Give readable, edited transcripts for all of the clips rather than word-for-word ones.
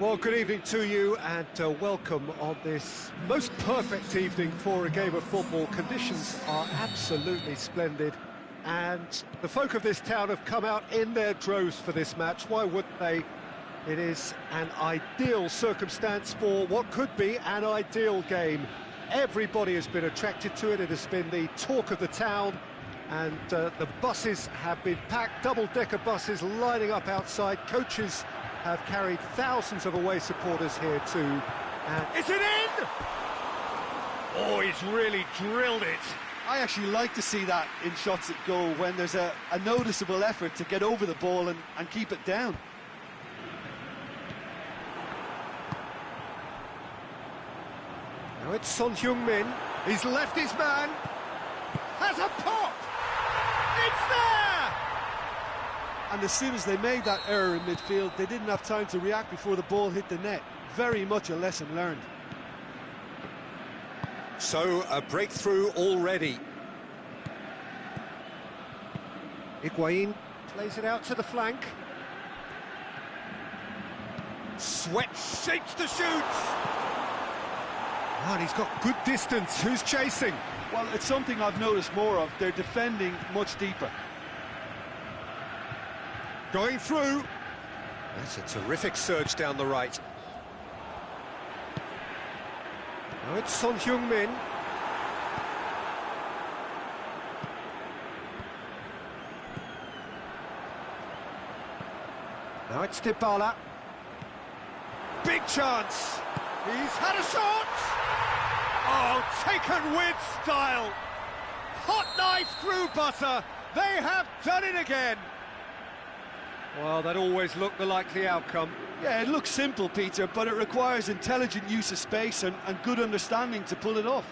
Well, good evening to you and welcome on this most perfect evening for a game of football. Conditions are absolutely splendid and the folk of this town have come out in their droves for this match. Why wouldn't they? It is an ideal circumstance for what could be an ideal game. Everybody has been attracted to it. It has been the talk of the town, and the buses have been packed, double-decker buses lining up outside. Coaches have carried thousands of away supporters here too. And is it in? Oh, he's really drilled it. I actually like to see that in shots at goal, when there's a noticeable effort to get over the ball and keep it down. Now it's Son Heung-min. He's left his man. Has a pop. It's there! And as soon as they made that error in midfield, they didn't have time to react before the ball hit the net. Very much a lesson learned. So, a breakthrough already. Higuain plays it out to the flank. Sweat shapes the shoots. Oh, and he's got good distance. Who's chasing? Well, it's something I've noticed more of. They're defending much deeper. Going through. That's a terrific surge down the right. Now it's Son Heung-min. Now it's Dybala. Big chance. He's had a shot. Oh, taken with style. Hot knife through butter. They have done it again. Well, that always looked the likely outcome. Yeah, it looks simple, Peter, but it requires intelligent use of space and good understanding to pull it off.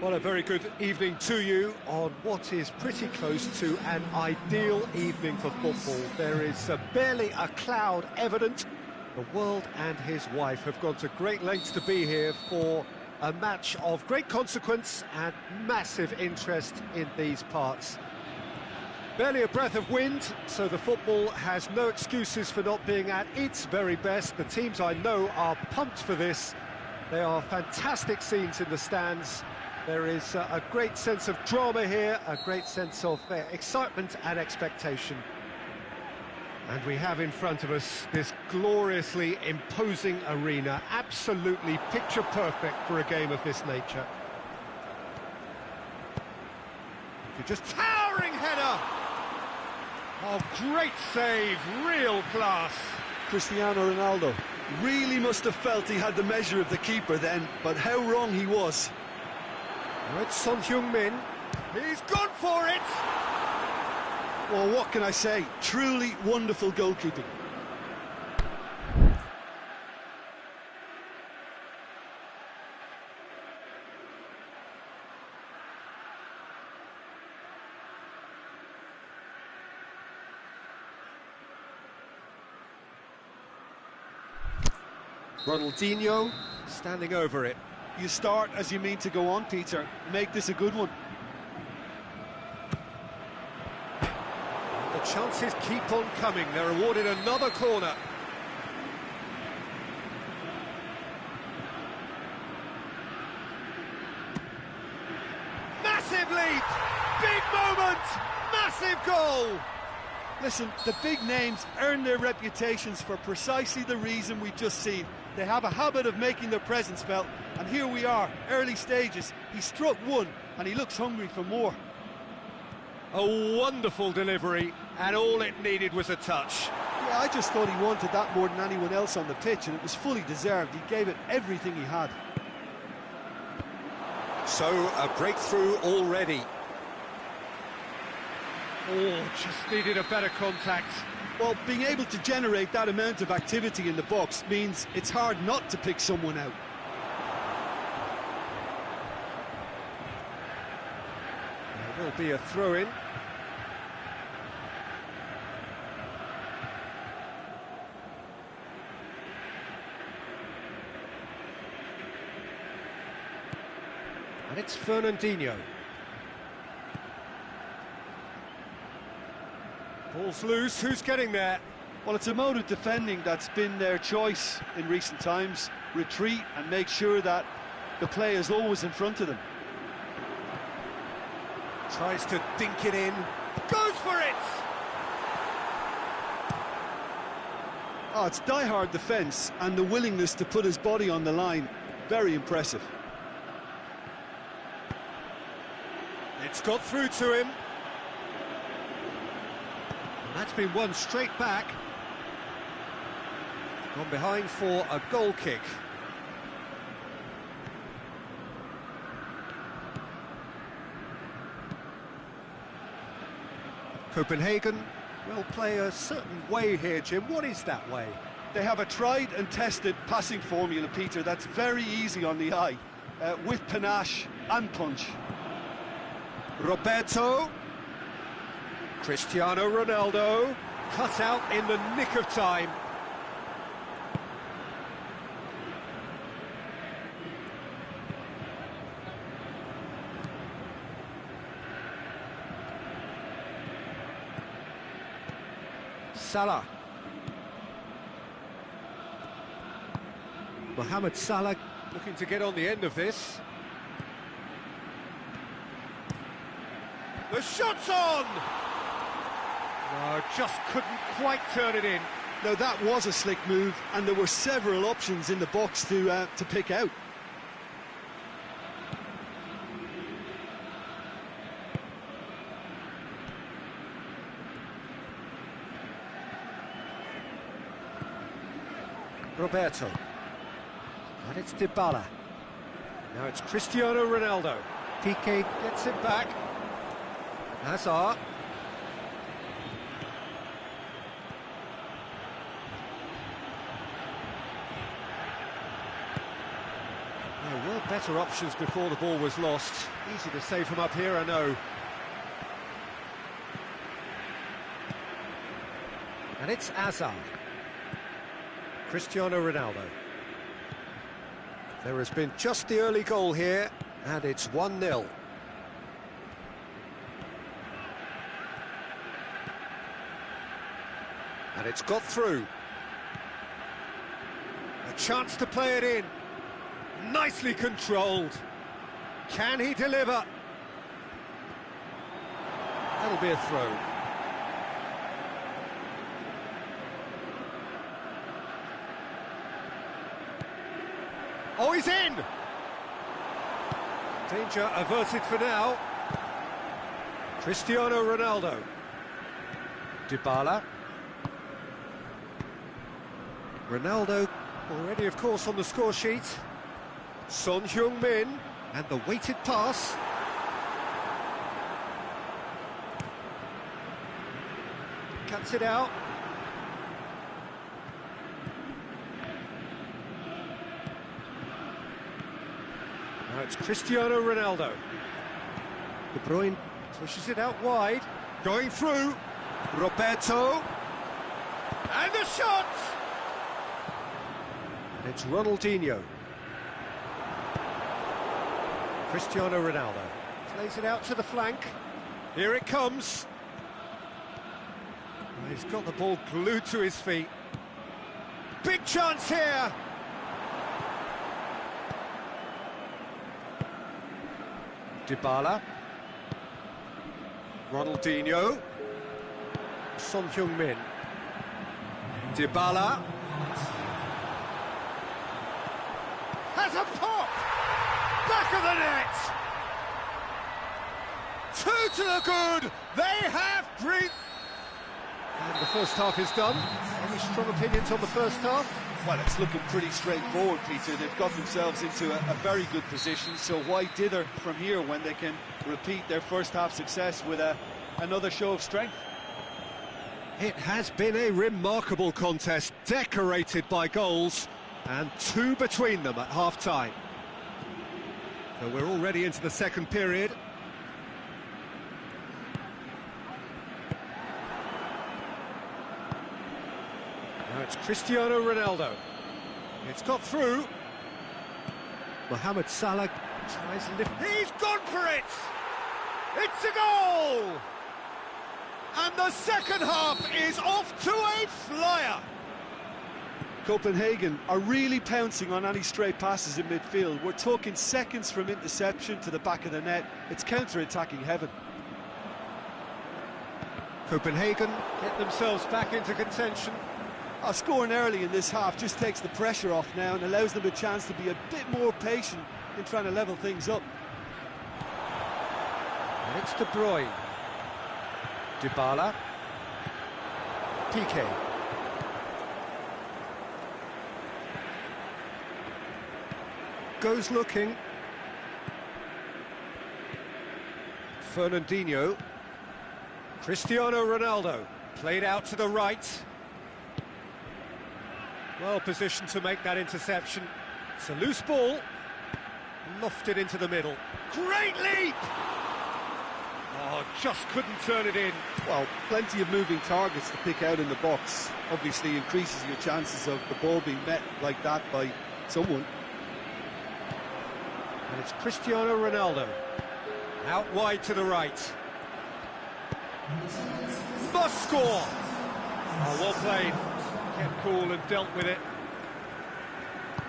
Well, a very good evening to you on what is pretty close to an ideal evening for football. There is barely a cloud evident. The world and his wife have gone to great lengths to be here for a match of great consequence and massive interest in these parts. Barely a breath of wind, so the football has no excuses for not being at its very best. The teams I know are pumped for this. There are fantastic scenes in the stands. There is a great sense of drama here, a great sense of excitement and expectation. And we have in front of us this gloriously imposing arena, absolutely picture perfect for a game of this nature. You're just towering header! Oh, great save, real class. Cristiano Ronaldo really must have felt he had the measure of the keeper then, but how wrong he was. Now it's Son Heung-min. He's gone for it! Well, what can I say? Truly wonderful goalkeeping. Ronaldinho standing over it. You start as you mean to go on, Peter. Make this a good one. The chances keep on coming. They're awarded another corner. Massive lead! Big moment! Massive goal! Listen, the big names earn their reputations for precisely the reason we've just seen. They have a habit of making their presence felt, and here we are, early stages. He struck one, and he looks hungry for more. A wonderful delivery, and all it needed was a touch. Yeah, I just thought he wanted that more than anyone else on the pitch, and it was fully deserved. He gave it everything he had. So, a breakthrough already. Oh, just needed a better contact. Well, being able to generate that amount of activity in the box means it's hard not to pick someone out. There will be a throw-in. And it's Fernandinho. Ball's loose, who's getting there? Well, it's a mode of defending that's been their choice in recent times. Retreat and make sure that the play is always in front of them. Tries to dink it in. Goes for it! Oh, it's die-hard defence and the willingness to put his body on the line. Very impressive. It's got through to him. That's been won straight back. Gone behind for a goal kick. Copenhagen will play a certain way here, Jim. What is that way? They have a tried and tested passing formula, Peter, that's very easy on the eye, with panache and punch. Roberto. Cristiano Ronaldo, cut out in the nick of time. Salah. Mohamed Salah looking to get on the end of this. The shot's on! No, just couldn't quite turn it in. Now that was a slick move, and there were several options in the box to pick out. Roberto. And it's Dybala. Now it's Cristiano Ronaldo. Piqué gets it back. Hazard. better options before the ball was lost. Easy to save from up here, I know. And it's Hazard. Cristiano Ronaldo. There has been just the early goal here, and it's 1-0. And it's got through. A chance to play it in. Nicely controlled. Can he deliver? That'll be a throw. Oh, he's in! Danger averted for now. Cristiano Ronaldo. Dybala. Ronaldo already, of course, on the score sheet. Son Heung-min, and the weighted pass. Cuts it out. Now it's Cristiano Ronaldo. De Bruyne pushes it out wide. Going through. Roberto. And the shot! It's Ronaldinho. Cristiano Ronaldo plays it out to the flank. Here it comes. He's got the ball glued to his feet. Big chance here. Dybala. Ronaldinho. Son Heung-min. Dybala. Has a pop! Back of the net! Two to the good! They have breathed! And the first half is done. Any strong opinions on the first half? Well, it's looking pretty straightforward, Peter. They've got themselves into a very good position, so why dither from here when they can repeat their first half success with another show of strength? It has been a remarkable contest, decorated by goals, and two between them at half-time. So we're already into the second period. Now it's Cristiano Ronaldo. It's got through. Mohamed Salah tries to lift. He's gone for it! It's a goal! And the second half is off to a flyer! Copenhagen are really pouncing on any stray passes in midfield. We're talking seconds from interception to the back of the net. It's counter-attacking heaven. Copenhagen get themselves back into contention. Scoring early in this half just takes the pressure off now and allows them a chance to be a bit more patient in trying to level things up. And it's De Bruyne. Dybala. Piqué. Goes looking. Fernandinho. Cristiano Ronaldo. Played out to the right. Well positioned to make that interception. It's a loose ball. Lofted into the middle. Great leap! Oh, just couldn't turn it in. Well, plenty of moving targets to pick out in the box. Obviously increases your chances of the ball being met like that by someone. And it's Cristiano Ronaldo. Out wide to the right. Must score! Oh, well played. Kept cool and dealt with it.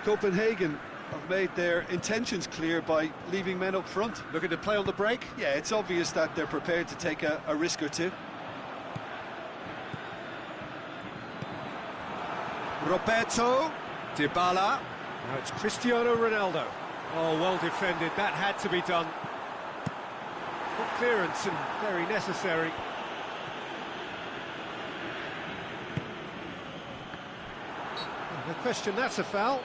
Copenhagen have made their intentions clear by leaving men up front. Looking to play on the break? Yeah, it's obvious that they're prepared to take a risk or two. Roberto. Dybala. Now it's Cristiano Ronaldo. Oh, well defended. That had to be done. Good clearance and very necessary. No question, that's a foul.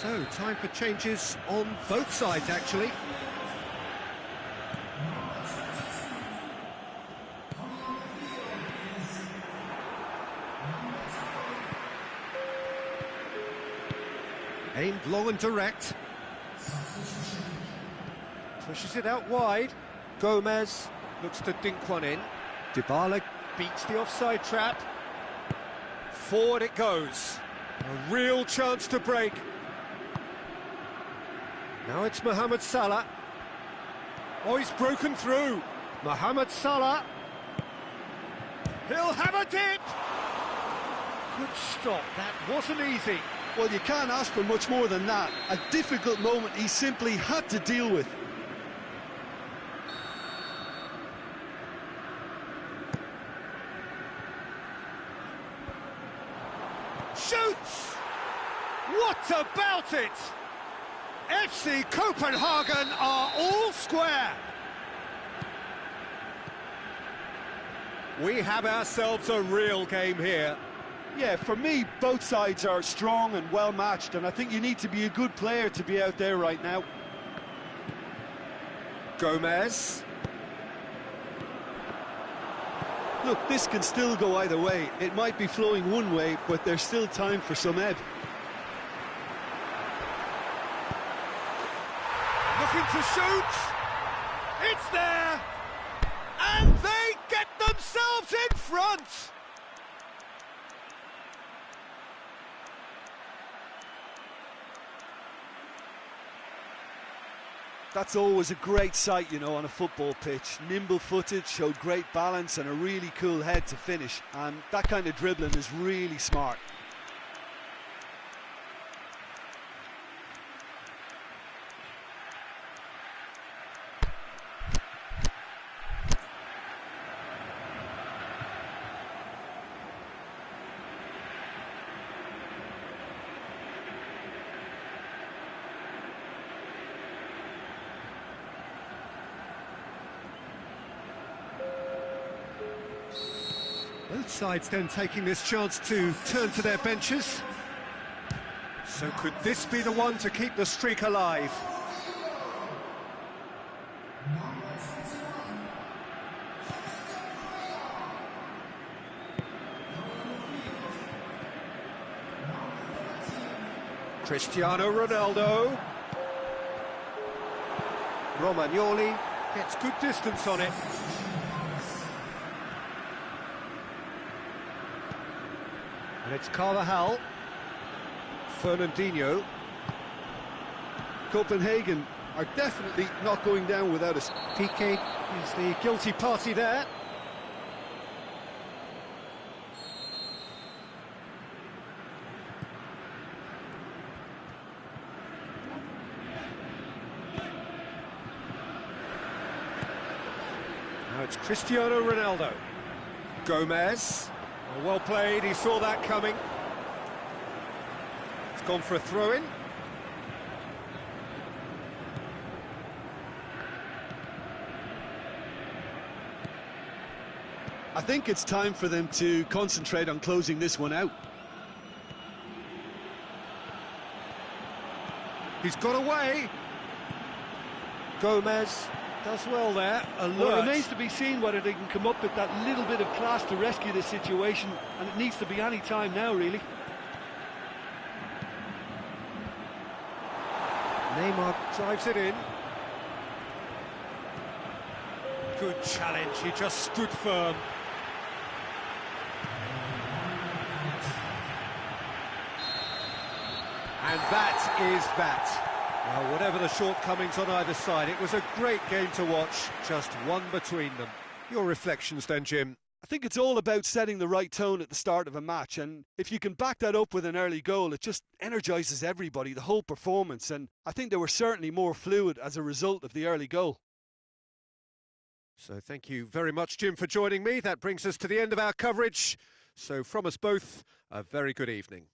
So, time for changes on both sides, actually. Aimed long and direct. Pushes it out wide. Gomez looks to dink one in. Dybala beats the offside trap. Forward it goes. A real chance to break. Now it's Mohamed Salah. Oh, he's broken through. Mohamed Salah. He'll have a dip. Good stop. That wasn't easy. Well, you can't ask for much more than that. A difficult moment he simply had to deal with. Shoots! What about it? FC Copenhagen are all square. We have ourselves a real game here. Yeah, for me, both sides are strong and well matched, and I think you need to be a good player to be out there right now. Gomez. Look, this can still go either way. It might be flowing one way, but there's still time for some ebb. Looking to shoot. It's there. And they get themselves in front. That's always a great sight, you know, on a football pitch. Nimble-footed, showed great balance and a really cool head to finish. And that kind of dribbling is really smart. Both sides then taking this chance to turn to their benches. So could this be the one to keep the streak alive? Cristiano Ronaldo. Romagnoli gets good distance on it. And it's Carvajal. Fernandinho. Copenhagen are definitely not going down without us. Piqué is the guilty party there. Now it's Cristiano Ronaldo. Gomez. Well played, he saw that coming. It's gone for a throw-in. I think it's time for them to concentrate on closing this one out. He's got away. Gomez does well there. Alert. Well, it remains to be seen whether they can come up with that little bit of class to rescue this situation, and it needs to be any time now, really. Neymar drives it in. Good challenge, he just stood firm. And that is that. Well, whatever the shortcomings on either side, it was a great game to watch, just one between them. Your reflections then, Jim? I think it's all about setting the right tone at the start of a match, and if you can back that up with an early goal, it just energises everybody, the whole performance, and I think they were certainly more fluid as a result of the early goal. So thank you very much, Jim, for joining me. That brings us to the end of our coverage. So from us both, a very good evening.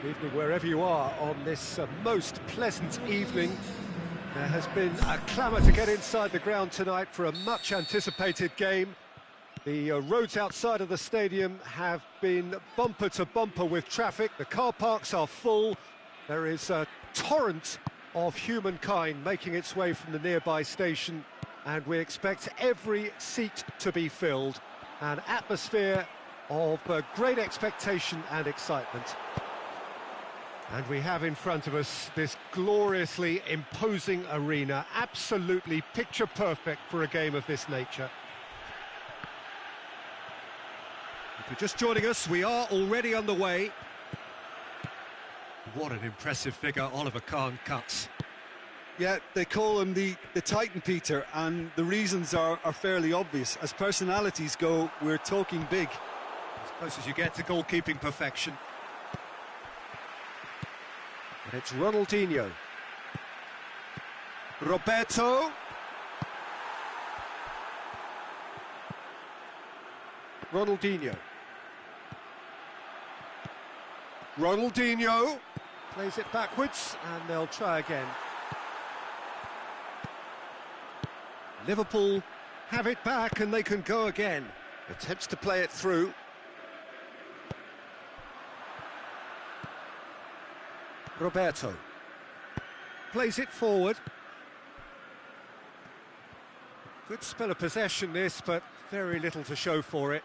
Good evening wherever you are on this most pleasant evening. There has been a clamour to get inside the ground tonight for a much anticipated game. The roads outside of the stadium have been bumper to bumper with traffic. The car parks are full. There is a torrent of humankind making its way from the nearby station, and we expect every seat to be filled. An atmosphere of great expectation and excitement. And we have in front of us this gloriously imposing arena, absolutely picture perfect for a game of this nature. If you're just joining us, we are already underway. What an impressive figure Oliver Kahn cuts. Yeah, they call him the Titan, Peter, and the reasons are fairly obvious. As personalities go, we're talking big. As close as you get to goalkeeping perfection. And it's Ronaldinho. Roberto. Ronaldinho. Ronaldinho plays it backwards, and they'll try again. Liverpool have it back, and they can go again. Attempts to play it through. Roberto plays it forward. Good spell of possession this, but very little to show for it.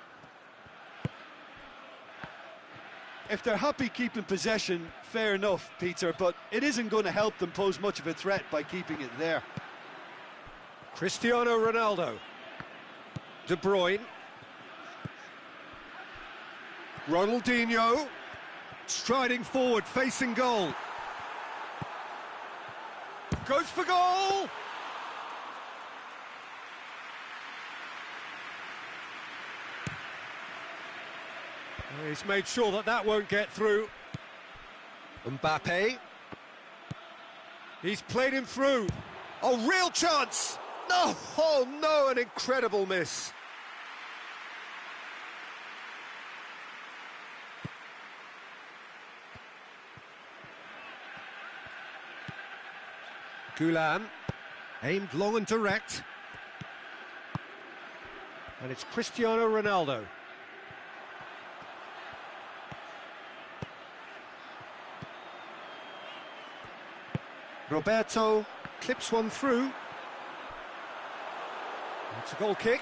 If they're happy keeping possession, fair enough, Peter, but it isn't going to help them pose much of a threat by keeping it there. Cristiano Ronaldo. De Bruyne. Ronaldinho. Striding forward, facing goal. Goes for goal! He's made sure that that won't get through. Mbappe. He's played him through. Oh, real chance! No! Oh, no, an incredible miss. Gulam, aimed long and direct. And it's Cristiano Ronaldo. Roberto clips one through. It's a goal kick.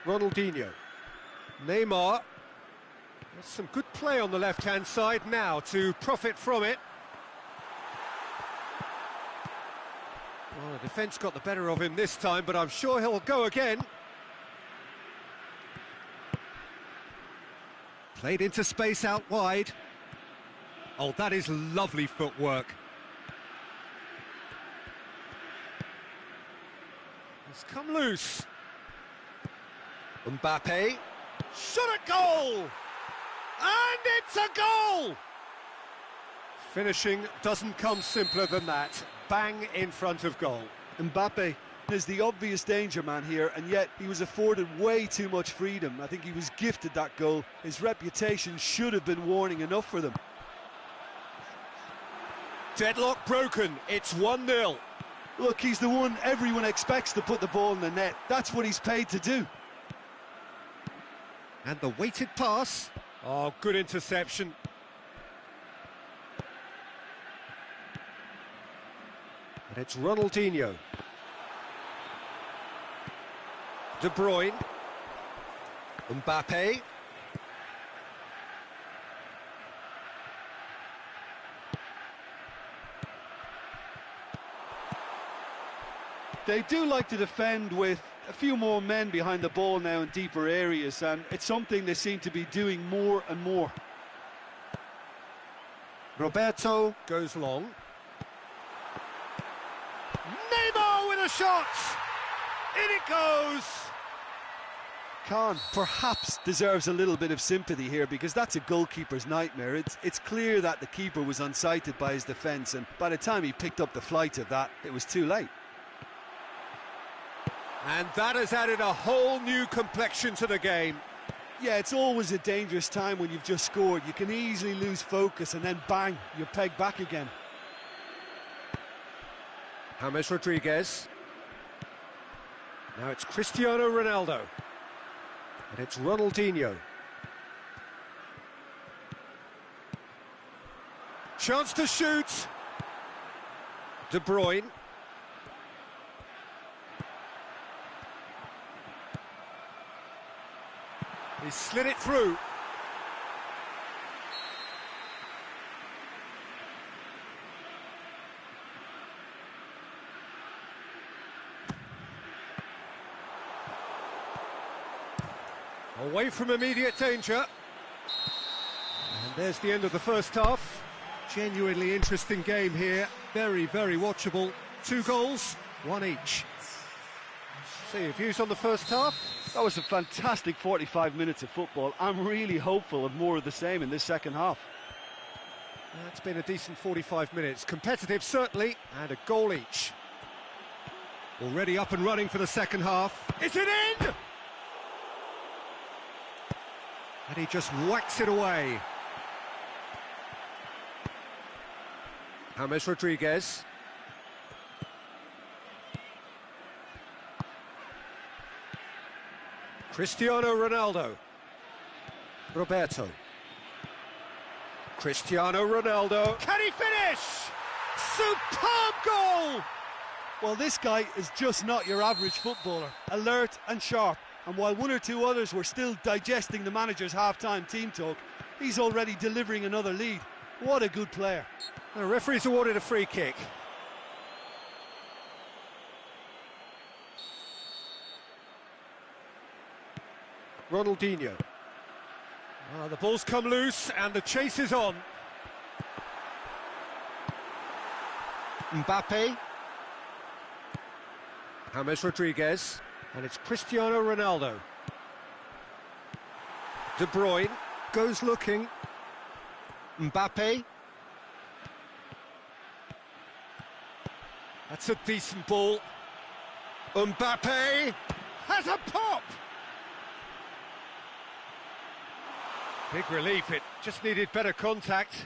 Ronaldinho. Neymar. There's some good play on the left-hand side now to profit from it. Well, the defence got the better of him this time, but I'm sure he'll go again. Played into space out wide. Oh, that is lovely footwork. It's come loose. Mbappe. Shot at goal! And it's a goal! Finishing doesn't come simpler than that. Bang in front of goal. Mbappe is the obvious danger man here, and yet he was afforded way too much freedom. I think he was gifted that goal. His reputation should have been warning enough for them. Deadlock broken. It's 1-0. Look, he's the one everyone expects to put the ball in the net. That's what he's paid to do. And the weighted pass. Oh, good interception. And it's Ronaldinho. De Bruyne. Mbappe. They do like to defend with a few more men behind the ball now in deeper areas, and it's something they seem to be doing more and more. Roberto goes long. Neymar with a shot! In it goes! Kahn perhaps deserves a little bit of sympathy here, because that's a goalkeeper's nightmare. It's clear that the keeper was unsighted by his defence, and by the time he picked up the flight of that, it was too late. And that has added a whole new complexion to the game. Yeah, it's always a dangerous time when you've just scored. You can easily lose focus and then bang, you're pegged back again. James Rodriguez. Now it's Cristiano Ronaldo. And it's Ronaldinho. Chance to shoot. De Bruyne. He slid it through. Away from immediate danger. And there's the end of the first half. Genuinely interesting game here. Very, very watchable. 2 goals, 1 each. So your views on the first half? That was a fantastic 45 minutes of football. I'm really hopeful of more of the same in this second half. That's been a decent 45 minutes. Competitive, certainly, and a goal each. Already up and running for the second half. Is it in? And he just whacks it away. James Rodriguez. Cristiano Ronaldo. Roberto. Cristiano Ronaldo. Can he finish? Superb goal! Well, this guy is just not your average footballer. Alert and sharp. And while 1 or 2 others were still digesting the manager's half-time team talk, he's already delivering another lead. What a good player. The referee's awarded a free kick. Ronaldinho. The ball's come loose and the chase is on. Mbappe. James Rodriguez. And it's Cristiano Ronaldo. De Bruyne goes looking. Mbappe. That's a decent ball. Mbappe has a pop! Big relief, it just needed better contact.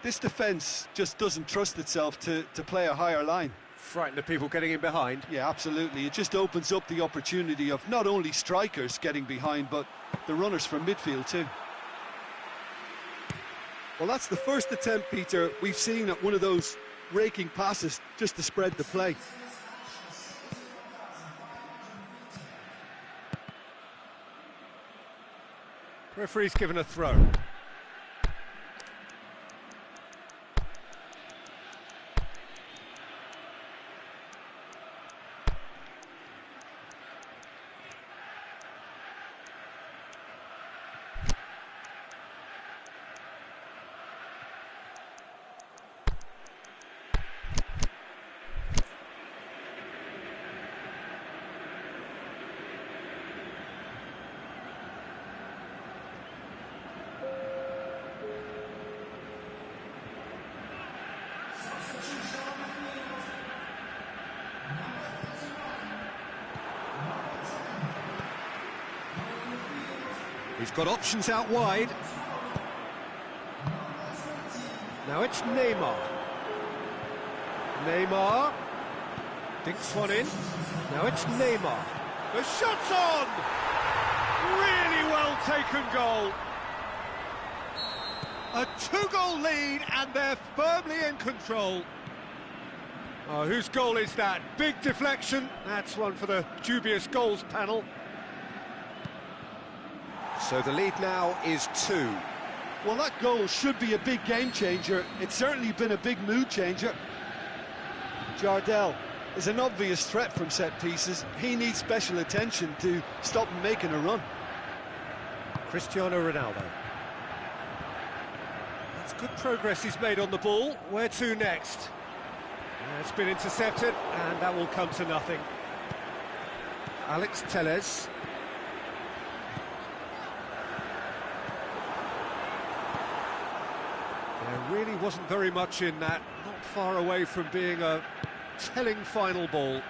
This defence just doesn't trust itself to play a higher line. Frighten the people getting in behind. Yeah, absolutely. It just opens up the opportunity of not only strikers getting behind, but the runners from midfield too. Well, that's the first attempt, Peter, we've seen at one of those raking passes just to spread the play. Referee's given a throw. He's got options out wide. Now it's Neymar. Neymar dinks one in. Now it's Neymar. The shot's on! Really well taken goal. A 2-goal lead and they're firmly in control. Oh, whose goal is that? Big deflection. That's one for the dubious goals panel. So the lead now is 2. Well, that goal should be a big game changer. It's certainly been a big mood changer. Jardel is an obvious threat from set pieces. He needs special attention to stop him making a run. Cristiano Ronaldo. That's good progress he's made on the ball. Where to next? It's been intercepted and that will come to nothing. Alex Telles. There really wasn't very much in that, not far away from being a telling final ball.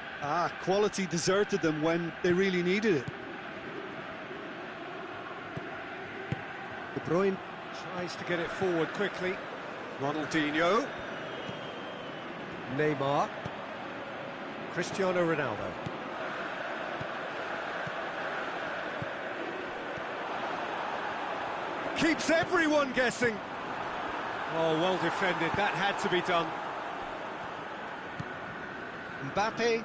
Quality deserted them when they really needed it. De Bruyne tries to get it forward quickly. Ronaldinho. Neymar. Cristiano Ronaldo. Keeps everyone guessing. Oh, well defended. That had to be done. Mbappe,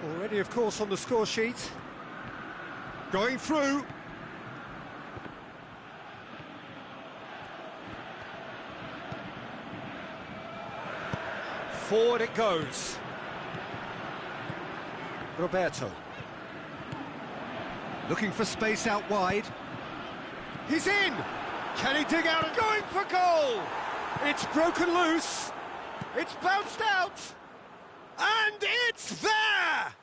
already, of course, on the score sheet. Going through. Forward it goes. Roberto. Looking for space out wide. He's in! Can he dig out and going for goal? It's broken loose. It's bounced out. And it's there!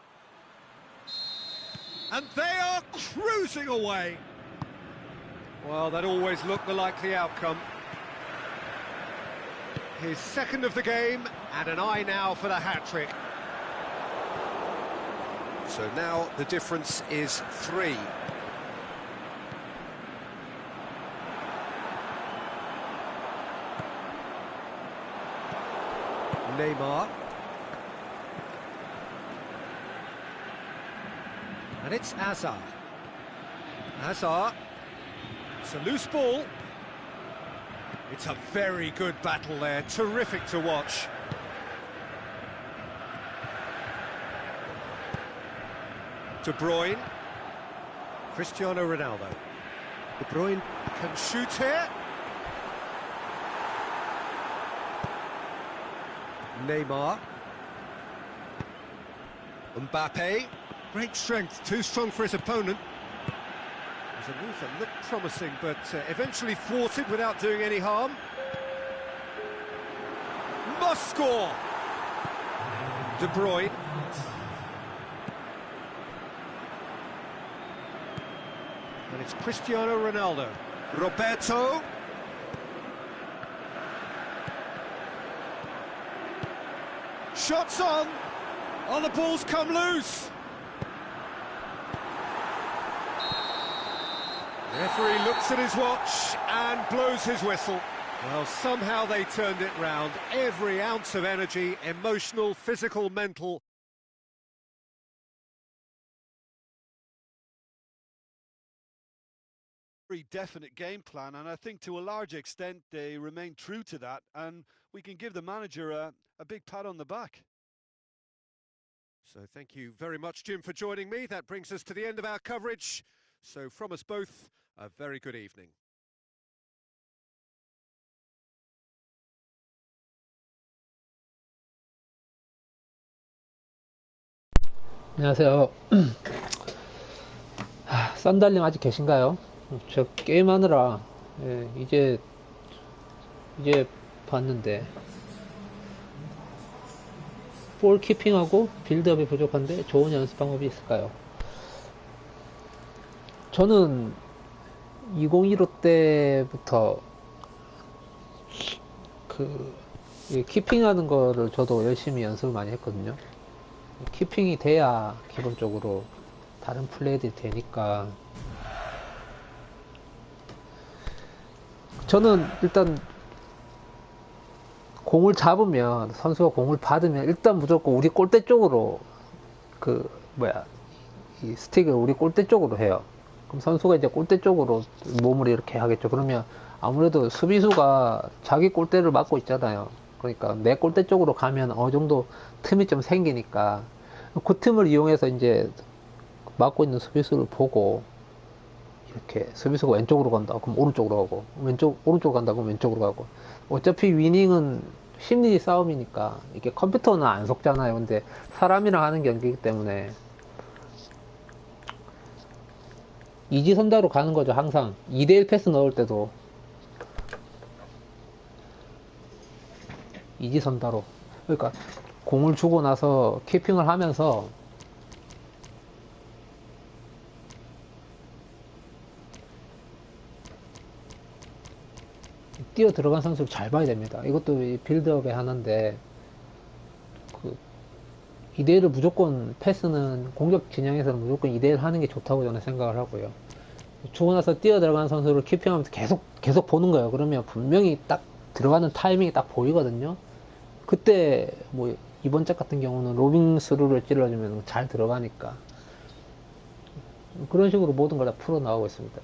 And they are cruising away. Well, that always looked the likely outcome. His second of the game, and an eye now for the hat-trick. So now the difference is 3. Neymar. And it's Hazard. Hazard. It's a loose ball. It's a very good battle there, terrific to watch. De Bruyne. Cristiano Ronaldo. De Bruyne can shoot here. Neymar. Mbappe. Great strength, too strong for his opponent. It was a move that looked promising, but eventually thwarted without doing any harm. Must score! De Bruyne. And it's Cristiano Ronaldo. Roberto. Shots on! Oh, the ball's come loose! The referee looks at his watch and blows his whistle. Well, somehow they turned it round. Every ounce of energy, emotional, physical, mental. Very definite game plan, and I think to a large extent they remain true to that, and we can give the manager a big pat on the back. So thank you very much, Jim, for joining me. That brings us to the end of our coverage. So from us both, a very good evening. 안녕하세요. 썬달님 아직 계신가요? 저 게임하느라 이제 봤는데 볼 키핑하고 빌드업이 부족한데 좋은 연습 방법이 있을까요? 저는 2015 때부터 키핑하는 거를 저도 열심히 연습을 많이 했거든요. 키핑이 돼야 기본적으로 다른 플레이들이 되니까. 저는 일단 공을 잡으면, 선수가 공을 받으면 일단 무조건 우리 골대 쪽으로 이 스틱을 우리 골대 쪽으로 해요. 그럼 선수가 이제 골대 쪽으로 몸을 이렇게 하겠죠. 그러면 아무래도 수비수가 자기 골대를 막고 있잖아요. 그러니까 내 골대 쪽으로 가면 어느 정도 틈이 좀 생기니까 그 틈을 이용해서 이제 막고 있는 수비수를 보고 이렇게 수비수가 왼쪽으로 간다 그럼 오른쪽으로 가고, 오른쪽으로 간다 그럼 왼쪽으로 가고. 어차피 위닝은 심리 싸움이니까 이게 컴퓨터는 안 속잖아요. 근데 사람이랑 하는 경기이기 때문에 이지선다로 가는 거죠. 항상 2대1 패스 넣을 때도 이지선다로. 그러니까 공을 주고 나서 키핑을 하면서 뛰어 들어간 선수를 잘 봐야 됩니다. 이것도 이 빌드업의 하나인데, 2대1을 무조건, 패스는 공격 진영에서는 무조건 2대1 하는 게 좋다고 저는 생각을 하고요. 주고 나서 뛰어 들어가는 선수를 키핑하면서 계속 보는 거예요. 그러면 분명히 딱 들어가는 타이밍이 딱 보이거든요. 그때 뭐 이번 작 같은 경우는 로빙 스루를 찔러주면 잘 들어가니까 그런 식으로 모든 걸 다 풀어 나가고 있습니다.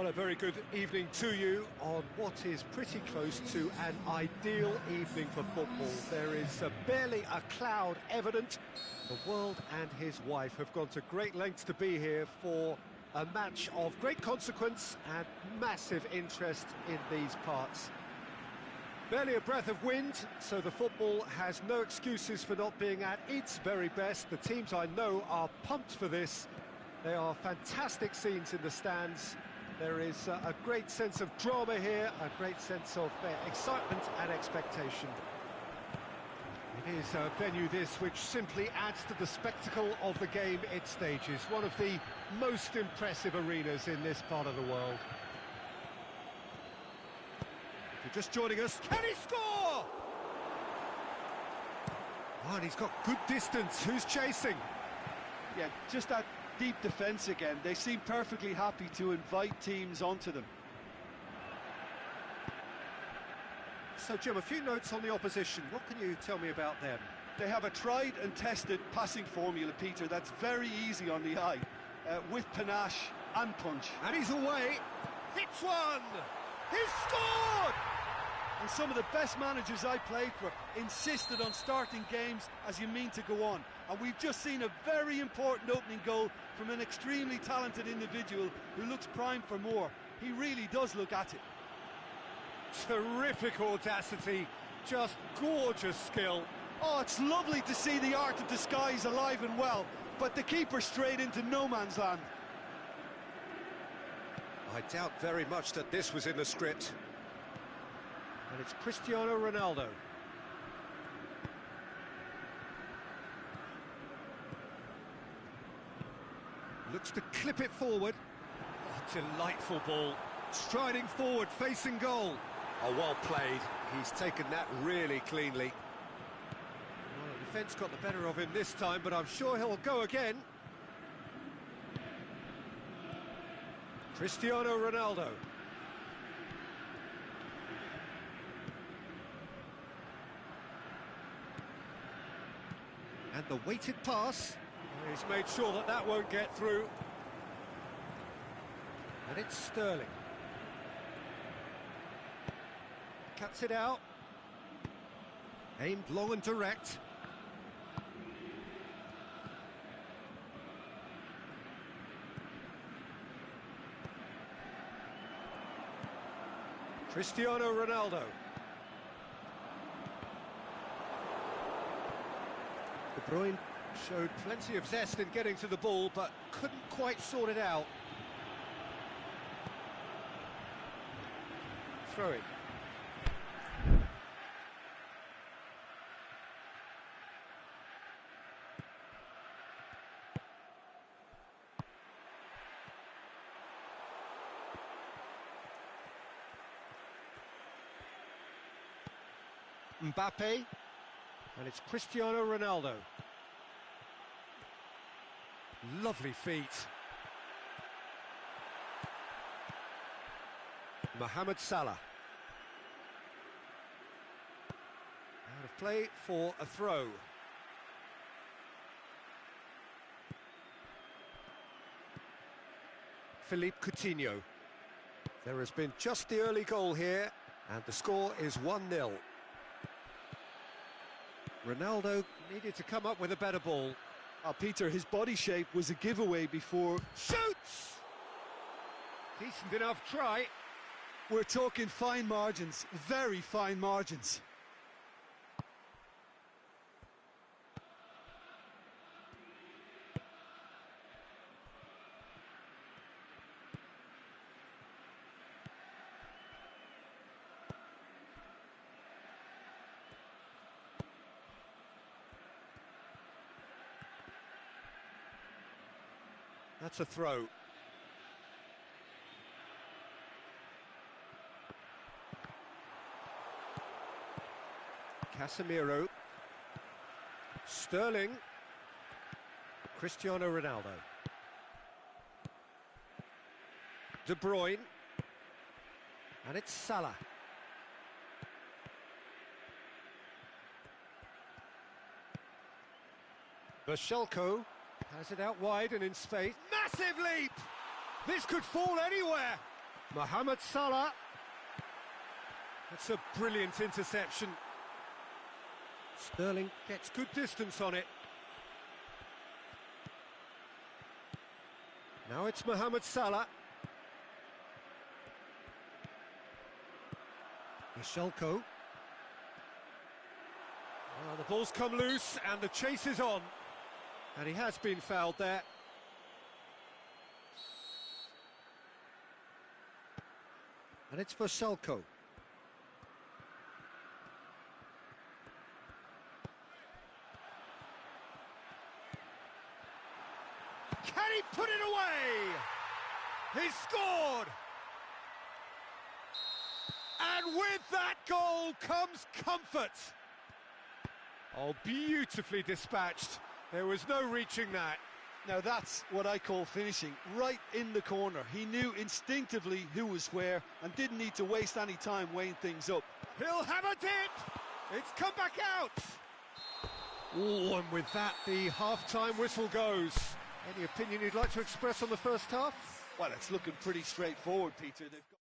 Well, a very good evening to you on what is pretty close to an ideal evening for football. There is barely a cloud evident. The world and his wife have gone to great lengths to be here for a match of great consequence and massive interest in these parts. Barely a breath of wind, so the football has no excuses for not being at its very best. The teams I know are pumped for this. They are fantastic scenes in the stands. There is a great sense of drama here, a great sense of excitement and expectation. It is a venue this which simply adds to the spectacle of the game it stages. One of the most impressive arenas in this part of the world. If you're just joining us, can he score? Oh, and he's got good distance. Who's chasing? Yeah, just that deep defence again. They seem perfectly happy to invite teams onto them. So, Jim, a few notes on the opposition. What can you tell me about them? They have a tried and tested passing formula, Peter, that's very easy on the eye, with panache and punch. And he's away. Hits one! He's scored! And some of the best managers I played for insisted on starting games as you mean to go on. And we've just seen a very important opening goal from an extremely talented individual who looks primed for more. He really does look at it. Terrific audacity, just gorgeous skill. Oh, it's lovely to see the art of disguise alive and well, but the keeper straight into no man's land. I doubt very much that this was in the script. And it's Cristiano Ronaldo. Looks to clip it forward. Oh, delightful ball. Striding forward, facing goal. Oh, well played. He's taken that really cleanly. Well, the defence got the better of him this time, but I'm sure he'll go again. Cristiano Ronaldo. And the weighted pass. He's made sure that that won't get through. And it's Sterling. Cuts it out. Aimed long and direct. Cristiano Ronaldo. De Bruyne showed plenty of zest in getting to the ball, but couldn't quite sort it out. Throw it. Mbappe, and it's Cristiano Ronaldo. Lovely feet. Mohamed Salah. Out of play for a throw. Philippe Coutinho. There has been just the early goal here, and the score is 1-0. Ronaldo needed to come up with a better ball. Oh, Peter, his body shape was a giveaway before. Shoots! Decent enough try. We're talking fine margins, very fine margins. That's a throw. Casemiro. Sterling. Cristiano Ronaldo. De Bruyne. And it's Salah. Vashelko has it out wide and in space. Massive leap! This could fall anywhere. Mohamed Salah. That's a brilliant interception. Sterling gets good distance on it. Now it's Mohamed Salah. Mishelko. The ball's come loose and the chase is on. And he has been fouled there. And it's for Selko. Can he put it away? He scored! And with that goal comes comfort. Oh, beautifully dispatched. There was no reaching that. Now that's what I call finishing, right in the corner. He knew instinctively who was where and didn't need to waste any time weighing things up. He'll have a dip! It's come back out! Oh, and with that, the half-time whistle goes. Any opinion you'd like to express on the first half? Well, it's looking pretty straightforward, Peter. They've got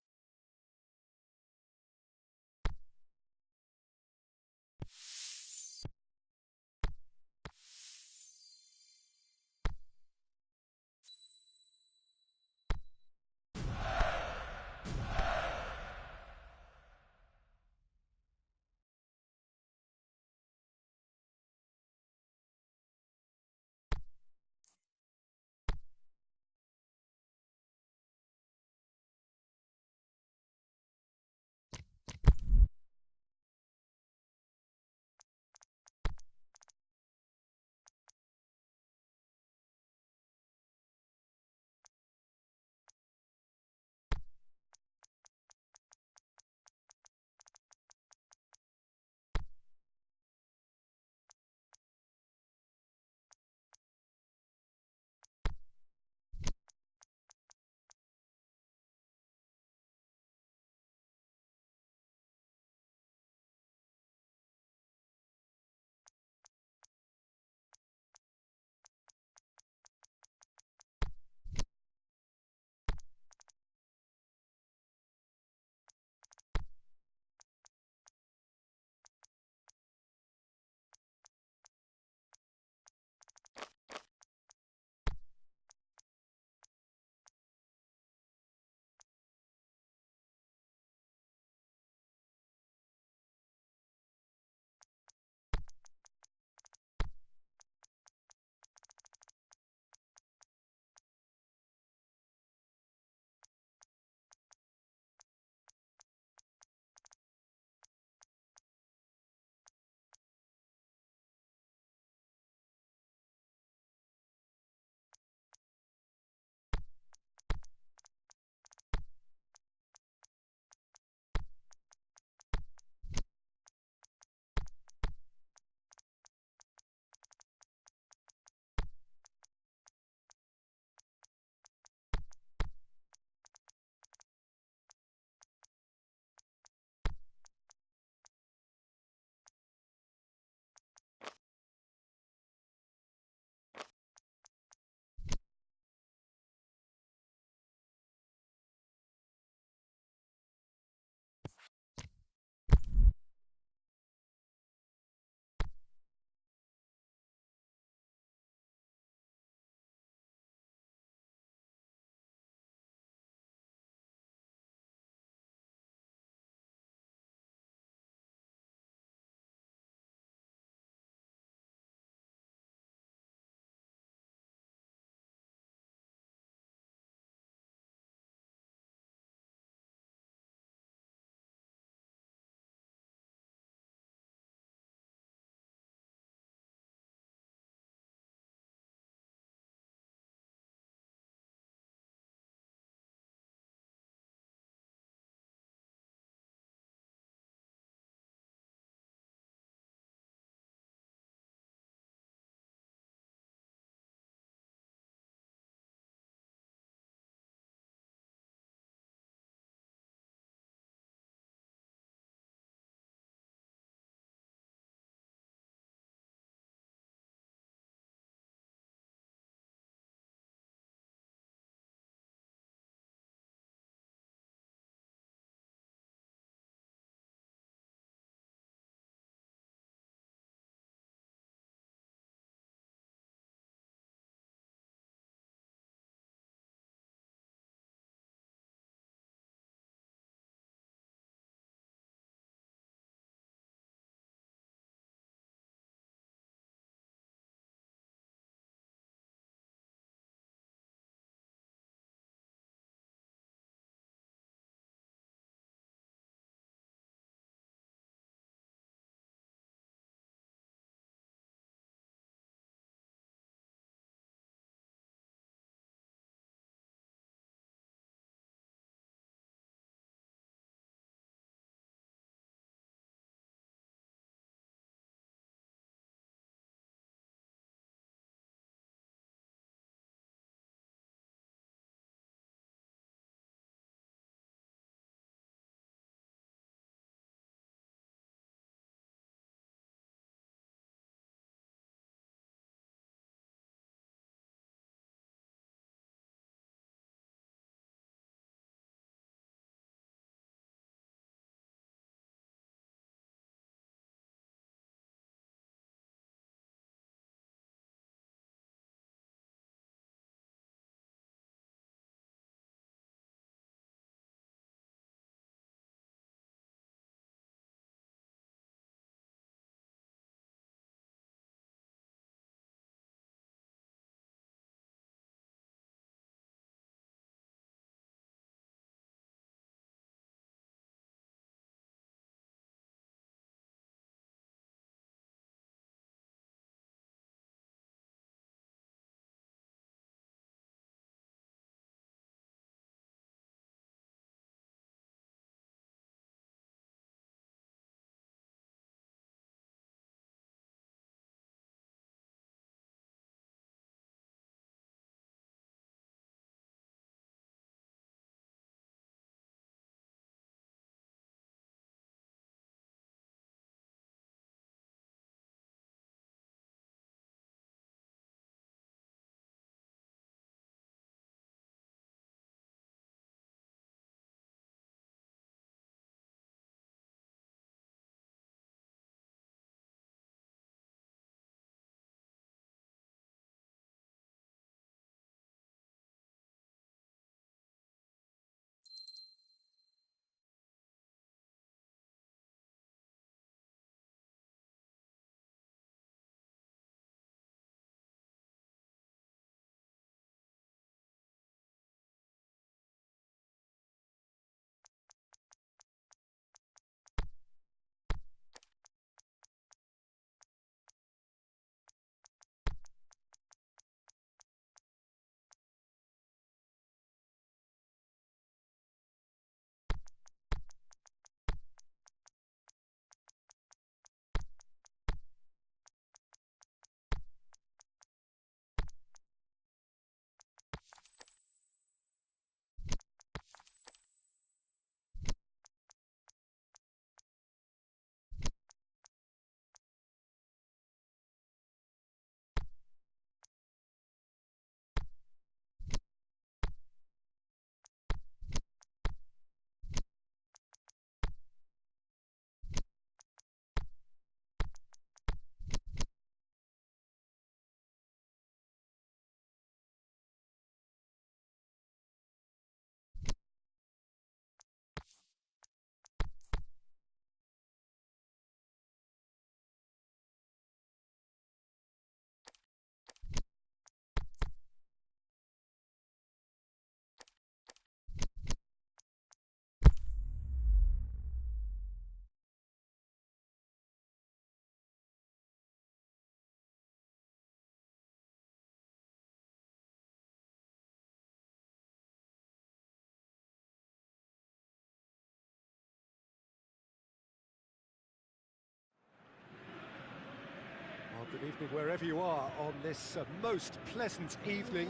Good evening wherever you are on this most pleasant evening.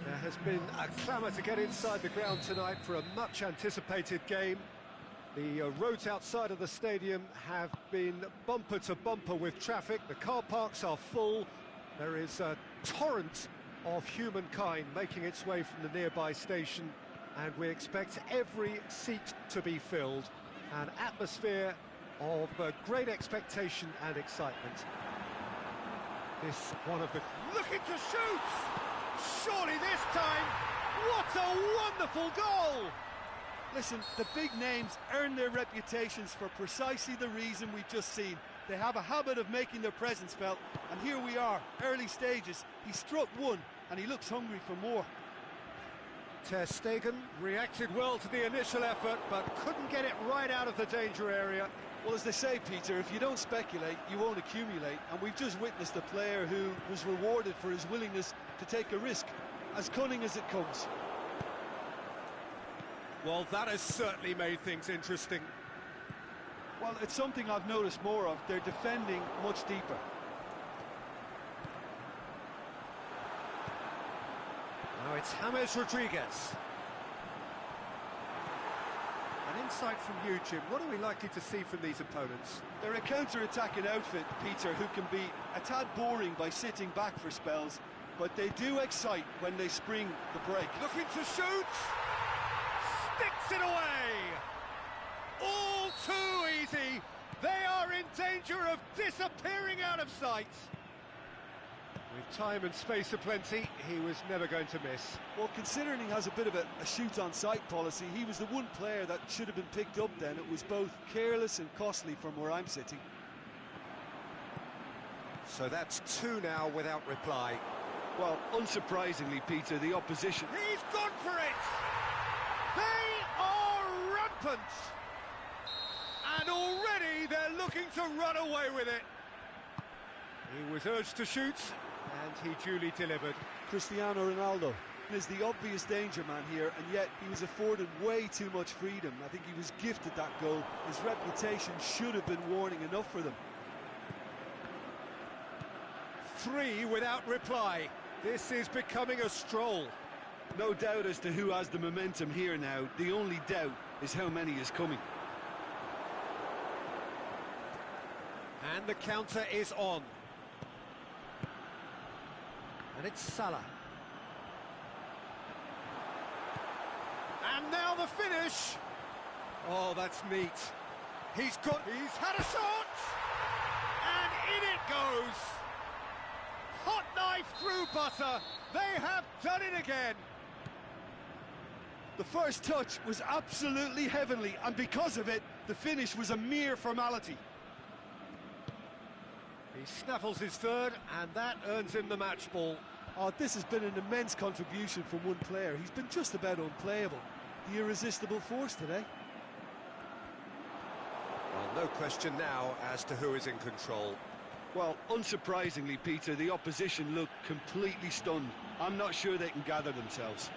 There has been a clamour to get inside the ground tonight for a much anticipated game. The roads outside of the stadium have been bumper to bumper with traffic. The car parks are full. There is a torrent of humankind making its way from the nearby station, and we expect every seat to be filled. An atmosphere of great expectation and excitement. This one of the... Looking to shoot! Surely this time! What a wonderful goal! Listen, the big names earn their reputations for precisely the reason we've just seen. They have a habit of making their presence felt, and here we are, early stages. He struck one, and he looks hungry for more. Ter Stegen reacted well to the initial effort, but couldn't get it right out of the danger area. Well, as they say, Peter, if you don't speculate, you won't accumulate, and we've just witnessed a player who was rewarded for his willingness to take a risk, as cunning as it comes. Well, that has certainly made things interesting. Well, it's something I've noticed more of. They're defending much deeper. Now it's James Rodriguez. An insight from you, Jim. What are we likely to see from these opponents? They're a counter-attacking outfit, Peter, who can be a tad boring by sitting back for spells, but they do excite when they spring the break. Looking to shoot! Sticks it away! All too easy! They are in danger of disappearing out of sight! With time and space aplenty, he was never going to miss. Well, considering he has a bit of a shoot-on-sight policy, he was the one player that should have been picked up then. It was both careless and costly from where I'm sitting. So that's two now without reply. Well, unsurprisingly, Peter, the opposition... He's gone for it! They are rampant! And already they're looking to run away with it. He was urged to shoot, and he duly delivered. Cristiano Ronaldo is the obvious danger man here, and yet he was afforded way too much freedom. I think he was gifted that goal. His reputation should have been warning enough for them. Three without reply. This is becoming a stroll. No doubt as to who has the momentum here now. The only doubt is how many is coming. And the counter is on. And it's Salah. And now the finish. Oh, that's neat. He's had a shot! And in it goes! Hot knife through butter. They have done it again. The first touch was absolutely heavenly, and because of it, the finish was a mere formality. He snaffles his third, and that earns him the match ball. Oh, this has been an immense contribution from one player. He's been just about unplayable. The irresistible force today. Well, no question now as to who is in control. Well, unsurprisingly, Peter, the opposition look completely stunned. I'm not sure they can gather themselves.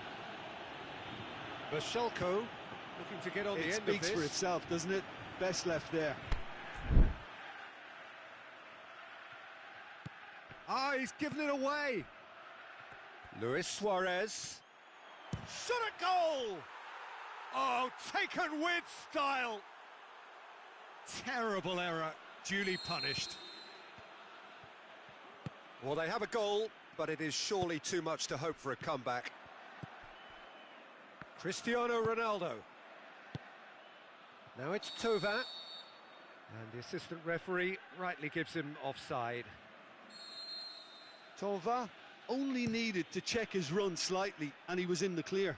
Bashalko looking to get on the end of this. It speaks for itself, doesn't it? Best left there. Ah, he's given it away. Luis Suarez. Shot at goal! Oh, taken with style. Terrible error, duly punished. Well, they have a goal, but it is surely too much to hope for a comeback. Cristiano Ronaldo. Now it's Thauvin. And the assistant referee rightly gives him offside. Thauvin only needed to check his run slightly, and he was in the clear.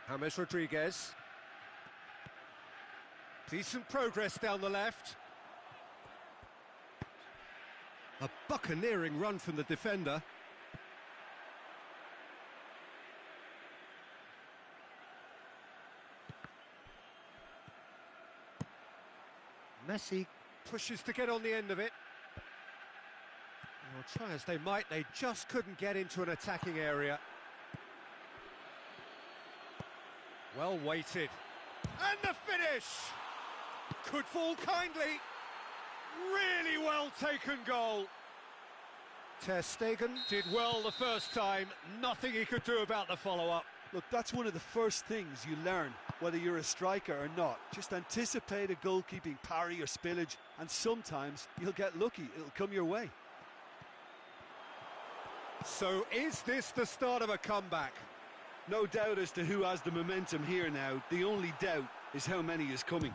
James Rodriguez. Decent progress down the left. A buccaneering run from the defender. Messi pushes to get on the end of it. Well, try as they might, they just couldn't get into an attacking area. Well weighted. And the finish! Could fall kindly. Really well taken goal. Ter Stegen did well the first time. Nothing he could do about the follow-up. Look, that's one of the first things you learn, whether you're a striker or not. Just anticipate a goalkeeping parry or spillage, and sometimes you'll get lucky. It'll come your way. So is this the start of a comeback? No doubt as to who has the momentum here now. The only doubt is how many is coming.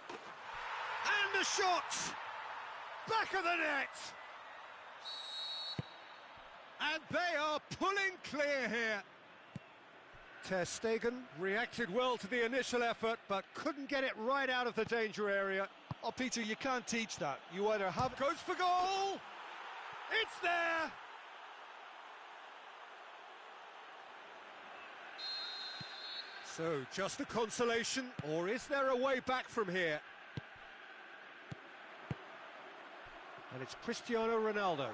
And the shot! Back of the net! And they are pulling clear here. Ter Stegen reacted well to the initial effort, but couldn't get it right out of the danger area. Oh, Peter, you can't teach that. You either have... Goes for goal! It's there! So, just a consolation, or is there a way back from here? And it's Cristiano Ronaldo.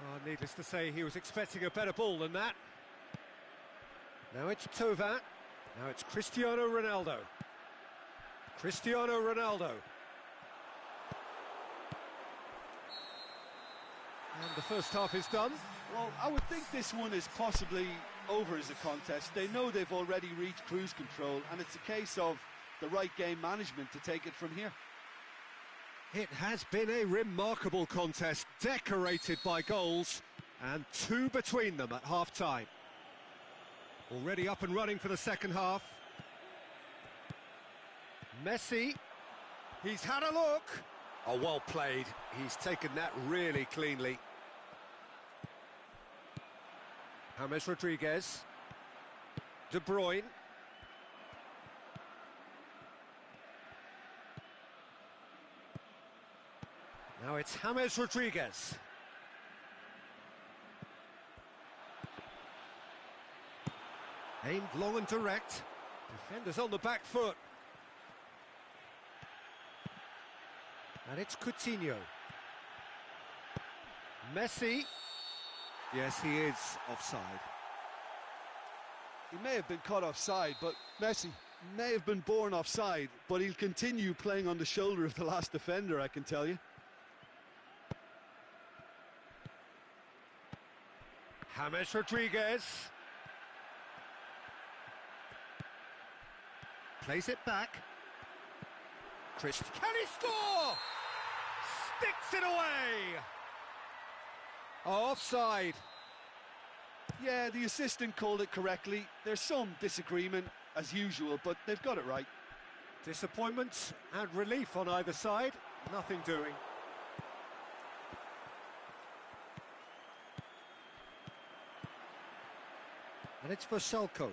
Oh, needless to say, he was expecting a better ball than that. Now it's Thauvin. Now it's Cristiano Ronaldo. Cristiano Ronaldo. And the first half is done. Well, I would think this one is possibly over as a contest. They know they've already reached cruise control, and it's a case of the right game management to take it from here. It has been a remarkable contest, decorated by goals, and two between them at half-time. Already up and running for the second half. Messi, he's had a look. Oh, well played. He's taken that really cleanly. James Rodriguez. De Bruyne. Now it's James Rodriguez. Aimed long and direct. Defenders on the back foot. And it's Coutinho. Messi. Yes, he is offside. He may have been caught offside, but Messi may have been born offside, but he'll continue playing on the shoulder of the last defender, I can tell you. James Rodriguez. Plays it back. Can he score? Sticks it away. Offside. Yeah, the assistant called it correctly. There's some disagreement, as usual, but they've got it right. Disappointment and relief on either side. Nothing doing. And it's for Schalke.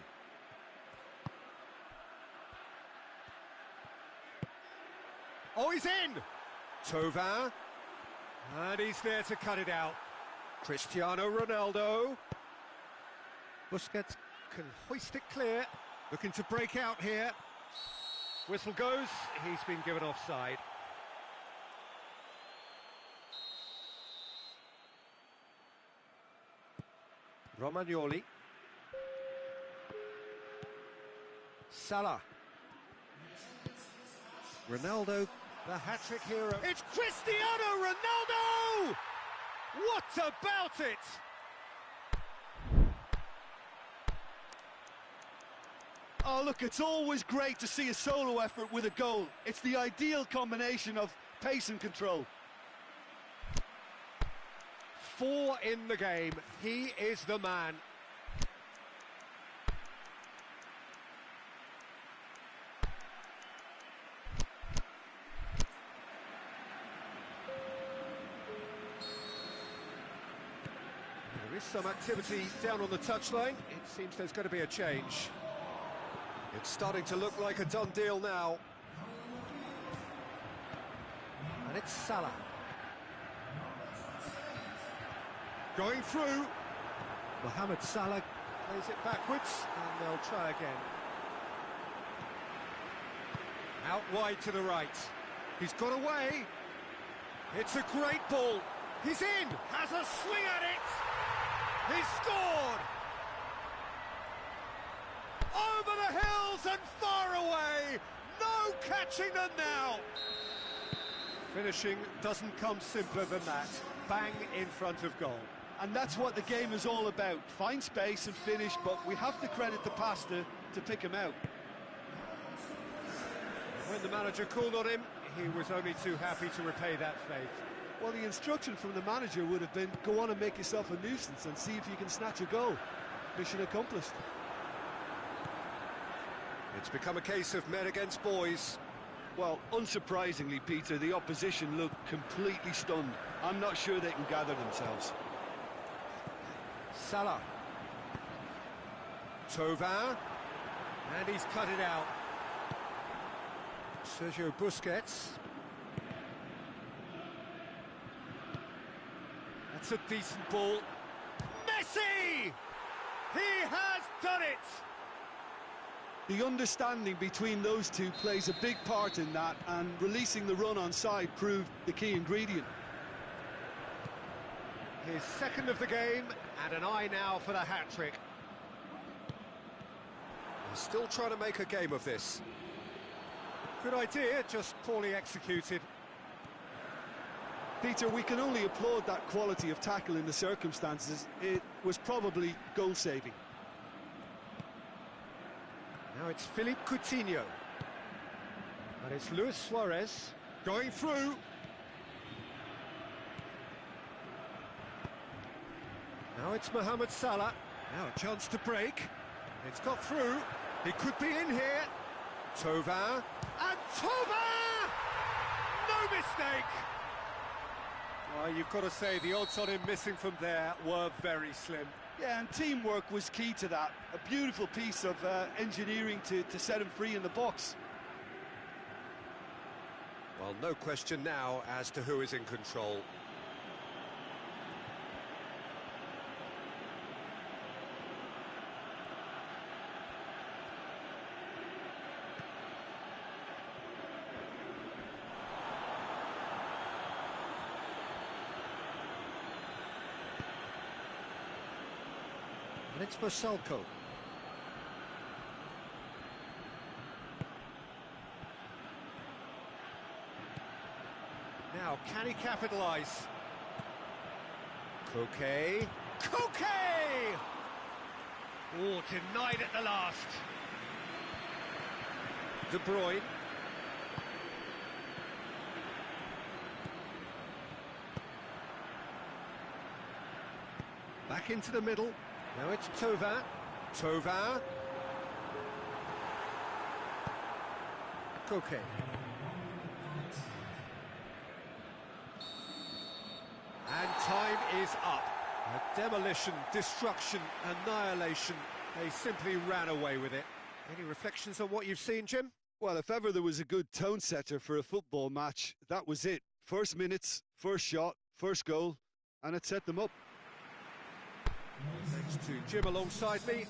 Oh, he's in! Thauvin. And he's there to cut it out. Cristiano Ronaldo. Busquets can hoist it clear. Looking to break out here. Whistle goes. He's been given offside. Romagnoli. Salah. Ronaldo, the hat-trick hero. It's Cristiano Ronaldo! What about it? Oh, look, it's always great to see a solo effort with a goal. It's the ideal combination of pace and control. 4 in the game. He is the man. There is some activity down on the touchline. It seems there's going to be a change. It's starting to look like a done deal now. And it's Salah. Going through. Mohamed Salah plays it backwards, and they'll try again. Out wide to the right. He's got away. It's a great ball. He's in. Has a swing at it. He's scored. Over the hills and far away. catching them now! Finishing doesn't come simpler than that. Bang in front of goal. And that's what the game is all about. Find space and finish, but we have to credit the passer to pick him out. When the manager called on him, he was only too happy to repay that faith. Well, the instruction from the manager would have been, go on and make yourself a nuisance and see if you can snatch a goal. Mission accomplished. It's become a case of men against boys. Well, unsurprisingly, Peter, the opposition looked completely stunned. I'm not sure they can gather themselves. Salah. Thauvin. And he's cut it out. Sergio Busquets. That's a decent ball. Messi! He has done it! The understanding between those two plays a big part in that, and releasing the run on side proved the key ingredient. His second of the game, and an eye now for the hat-trick. He's still trying to make a game of this. Good idea, just poorly executed. Peter, we can only applaud that quality of tackle in the circumstances. It was probably goal-saving. Now it's Philippe Coutinho. And it's Luis Suarez going through. Now it's Mohamed Salah. Now a chance to break. It's got through. He could be in here. Thauvin. And Thauvin! No mistake! Well, you've got to say the odds on him missing from there were very slim. Yeah, and teamwork was key to that. A beautiful piece of engineering to set him free in the box. Well, no question now as to who is in control. And it's for Salko. Now, can he capitalise? Koke. Koke! Oh, denied at the last. De Bruyne. Back into the middle. Now it's Thauvin. Thauvin. Koke. And time is up. A demolition, destruction, annihilation. They simply ran away with it. Any reflections on what you've seen, Jim? Well, if ever there was a good tone setter for a football match, that was it. First minutes, first shot, first goal, and it set them up. Thanks to Jim alongside me.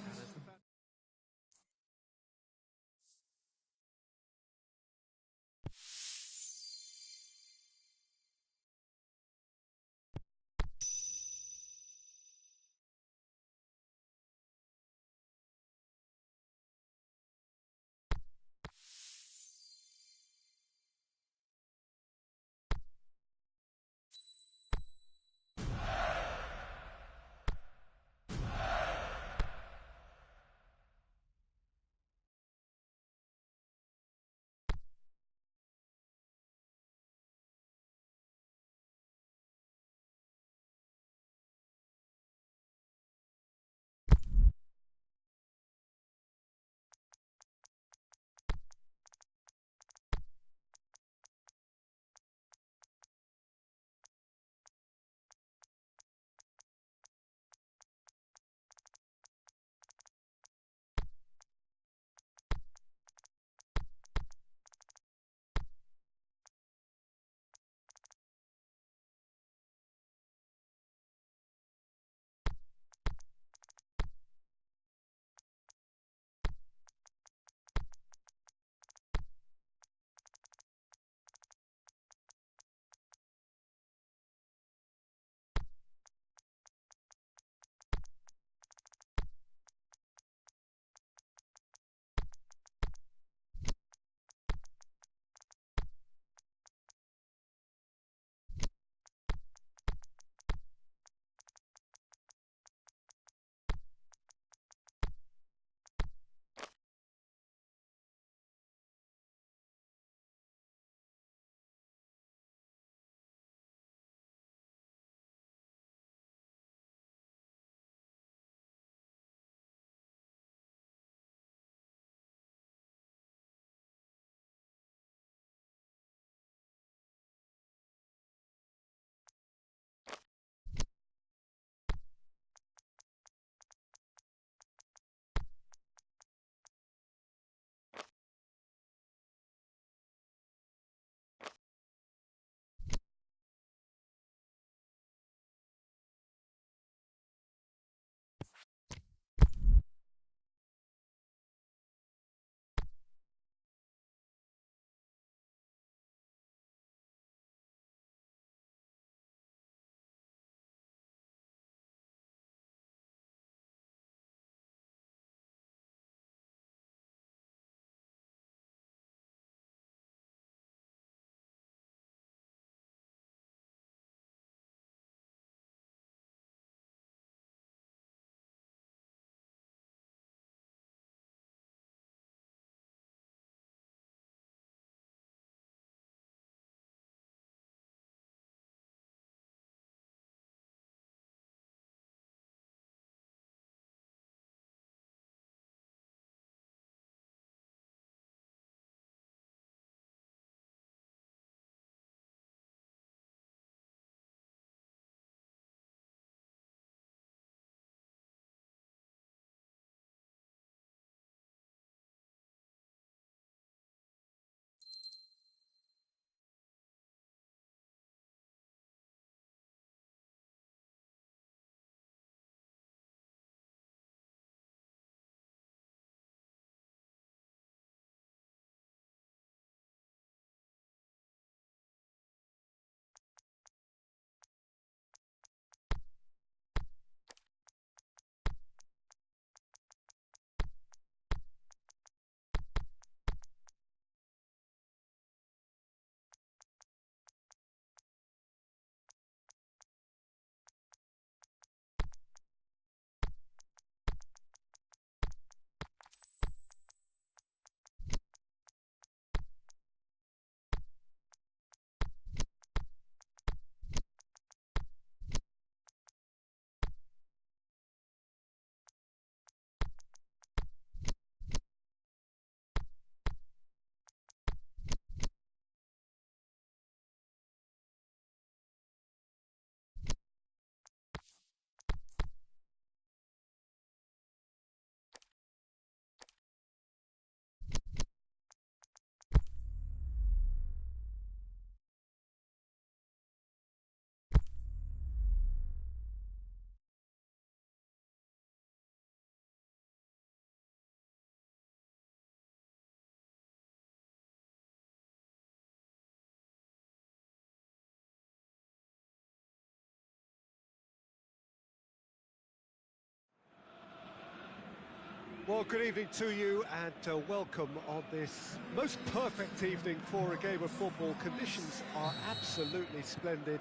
Well, good evening to you and welcome on this most perfect evening for a game of football. Conditions are absolutely splendid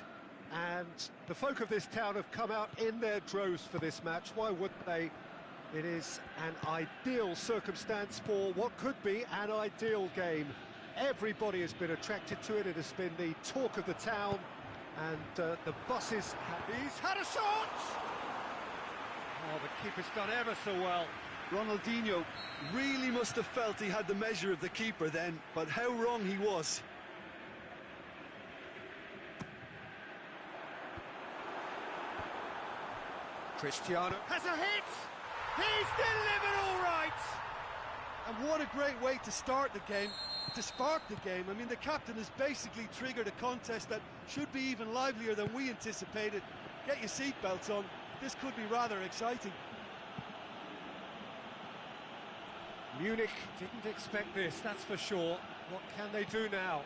and the folk of this town have come out in their droves for this match. Why wouldn't they? It is an ideal circumstance for what could be an ideal game. Everybody has been attracted to it. It has been the talk of the town and the buses have... He's had a shot! Oh, the keeper's done ever so well. Ronaldinho really must have felt he had the measure of the keeper then, but how wrong he was. Cristiano Has a hit! He's delivered all right! And what a great way to start the game, to spark the game. I mean, the captain has basically triggered a contest that should be even livelier than we anticipated. Get your seatbelts on, this could be rather exciting. Munich didn't expect this, that's for sure. What can they do now?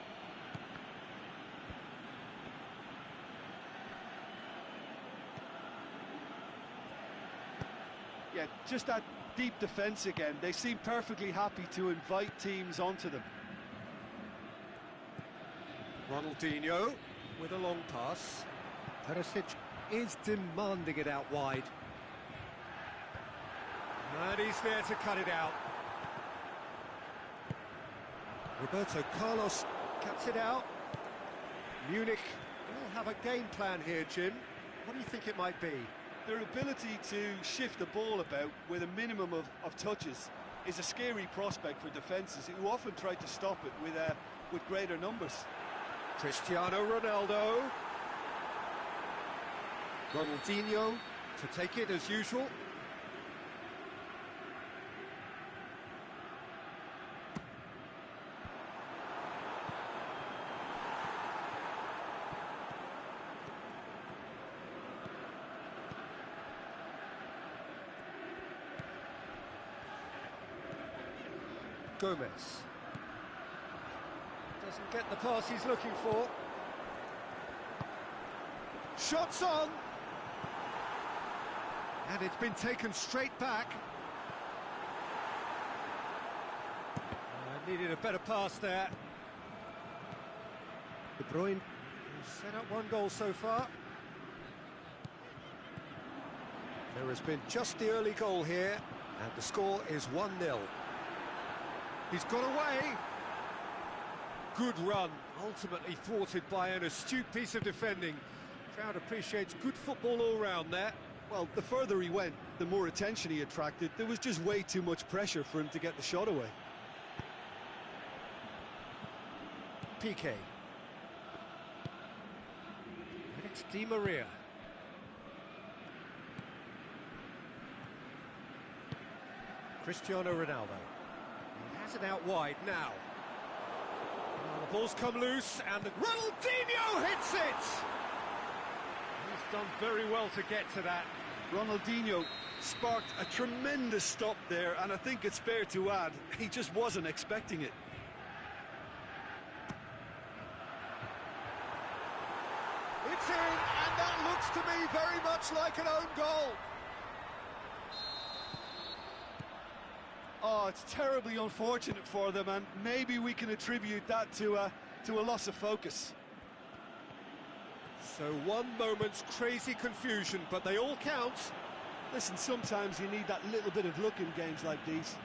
Yeah, just that deep defence again. They seem perfectly happy to invite teams onto them. Ronaldinho with a long pass. Perisic is demanding it out wide. And he's there to cut it out. Roberto Carlos cuts it out. Munich will have a game plan here, Jim. What do you think it might be? Their ability to shift the ball about with a minimum of touches is a scary prospect for defences who often try to stop it with greater numbers. Cristiano Ronaldo. Ronaldinho to take it as usual. Gomez doesn't get the pass he's looking for. Shots on, and it's been taken straight back. Needed a better pass there. De Bruyne has set up one goal so far. There has been just the early goal here, and the score is 1-0. He's got away. Good run, ultimately thwarted by an astute piece of defending. Crowd appreciates good football all round there. Well, the further he went, the more attention he attracted. There was just way too much pressure for him to get the shot away. Piqué. And it's Di Maria. Cristiano Ronaldo. He has it out wide now. The ball's come loose and Ronaldinho hits it! He's done very well to get to that. Ronaldinho sparked a tremendous stop there, and I think it's fair to add, he just wasn't expecting it. It's in, and that looks to me very much like an own goal. Oh, it's terribly unfortunate for them, and maybe we can attribute that to a loss of focus. So one moment's crazy confusion, but they all count. Listen, sometimes you need that little bit of luck in games like these.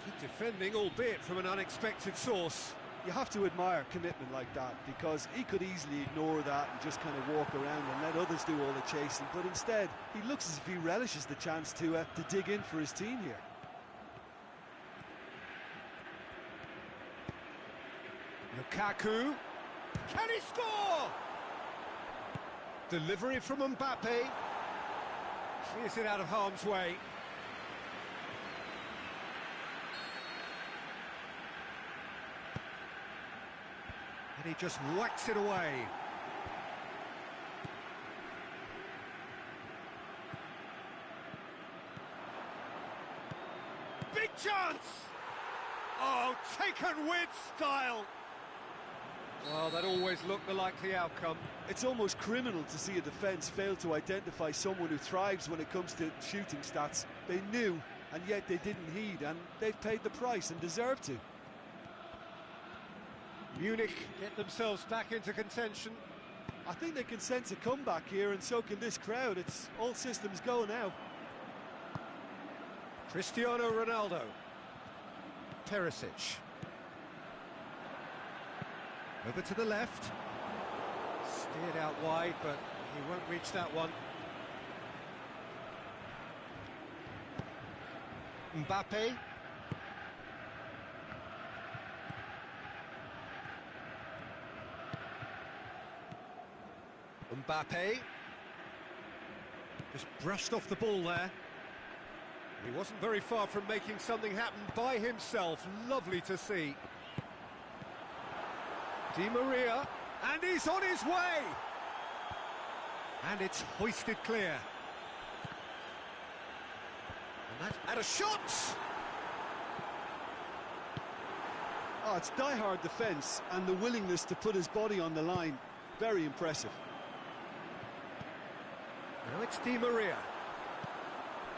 Good defending, albeit from an unexpected source. You have to admire commitment like that, because he could easily ignore that and just kind of walk around and let others do all the chasing, but instead he looks as if he relishes the chance to dig in for his team here. Lukaku, can he score? Delivery from Mbappe, clears it out of harm's way. And he just whacks it away. Big chance! Oh, taken with style. Well, that always looked the likely outcome. It's almost criminal to see a defence fail to identify someone who thrives when it comes to shooting stats. They knew, and yet they didn't heed, and they've paid the price and deserve to. Munich get themselves back into contention. I think they can sense a comeback here, and so can this crowd. It's all systems go now. Cristiano Ronaldo. Perisic. Over to the left. Steered out wide, but he won't reach that one. Mbappe. Mbappe. Just brushed off the ball there. He wasn't very far from making something happen by himself. Lovely to see. Di Maria, and he's on his way! And it's hoisted clear. And that's at a shot! Oh, it's die-hard defence and the willingness to put his body on the line. Very impressive. Now it's Di Maria.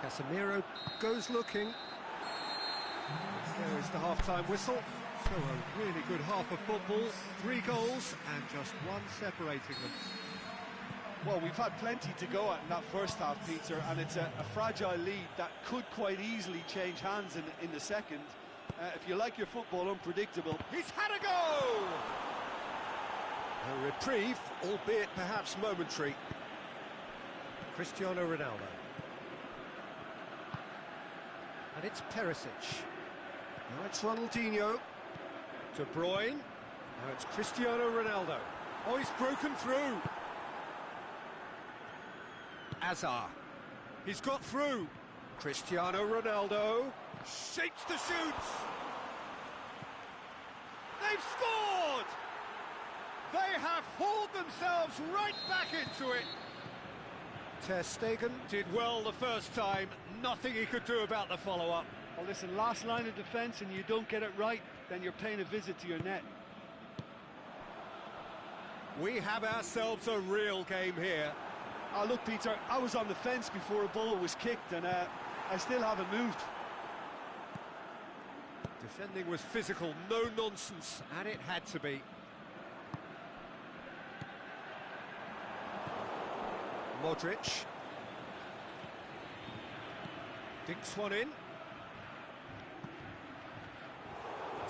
Casemiro goes looking. There is the half-time whistle. So a really good half of football, 3 goals and just one separating them. Well, we've had plenty to go at in that first half, Peter, and it's a fragile lead that could quite easily change hands in the second. If you like your football unpredictable... He's had a go! A reprieve, albeit perhaps momentary. Cristiano Ronaldo. And it's Perisic. Now it's Ronaldinho. De Bruyne. Now it's Cristiano Ronaldo. Oh, he's broken through. Hazard. He's got through. Cristiano Ronaldo. Shapes to shoot. They've scored! They have hauled themselves right back into it. Ter Stegen did well the first time. Nothing he could do about the follow-up. Well, listen, last line of defence and you don't get it right, then you're paying a visit to your net. We have ourselves a real game here. Oh, look, Peter, I was on the fence before a ball was kicked and I still haven't moved. Defending was physical, no nonsense, and it had to be. Modric. Dinks one in.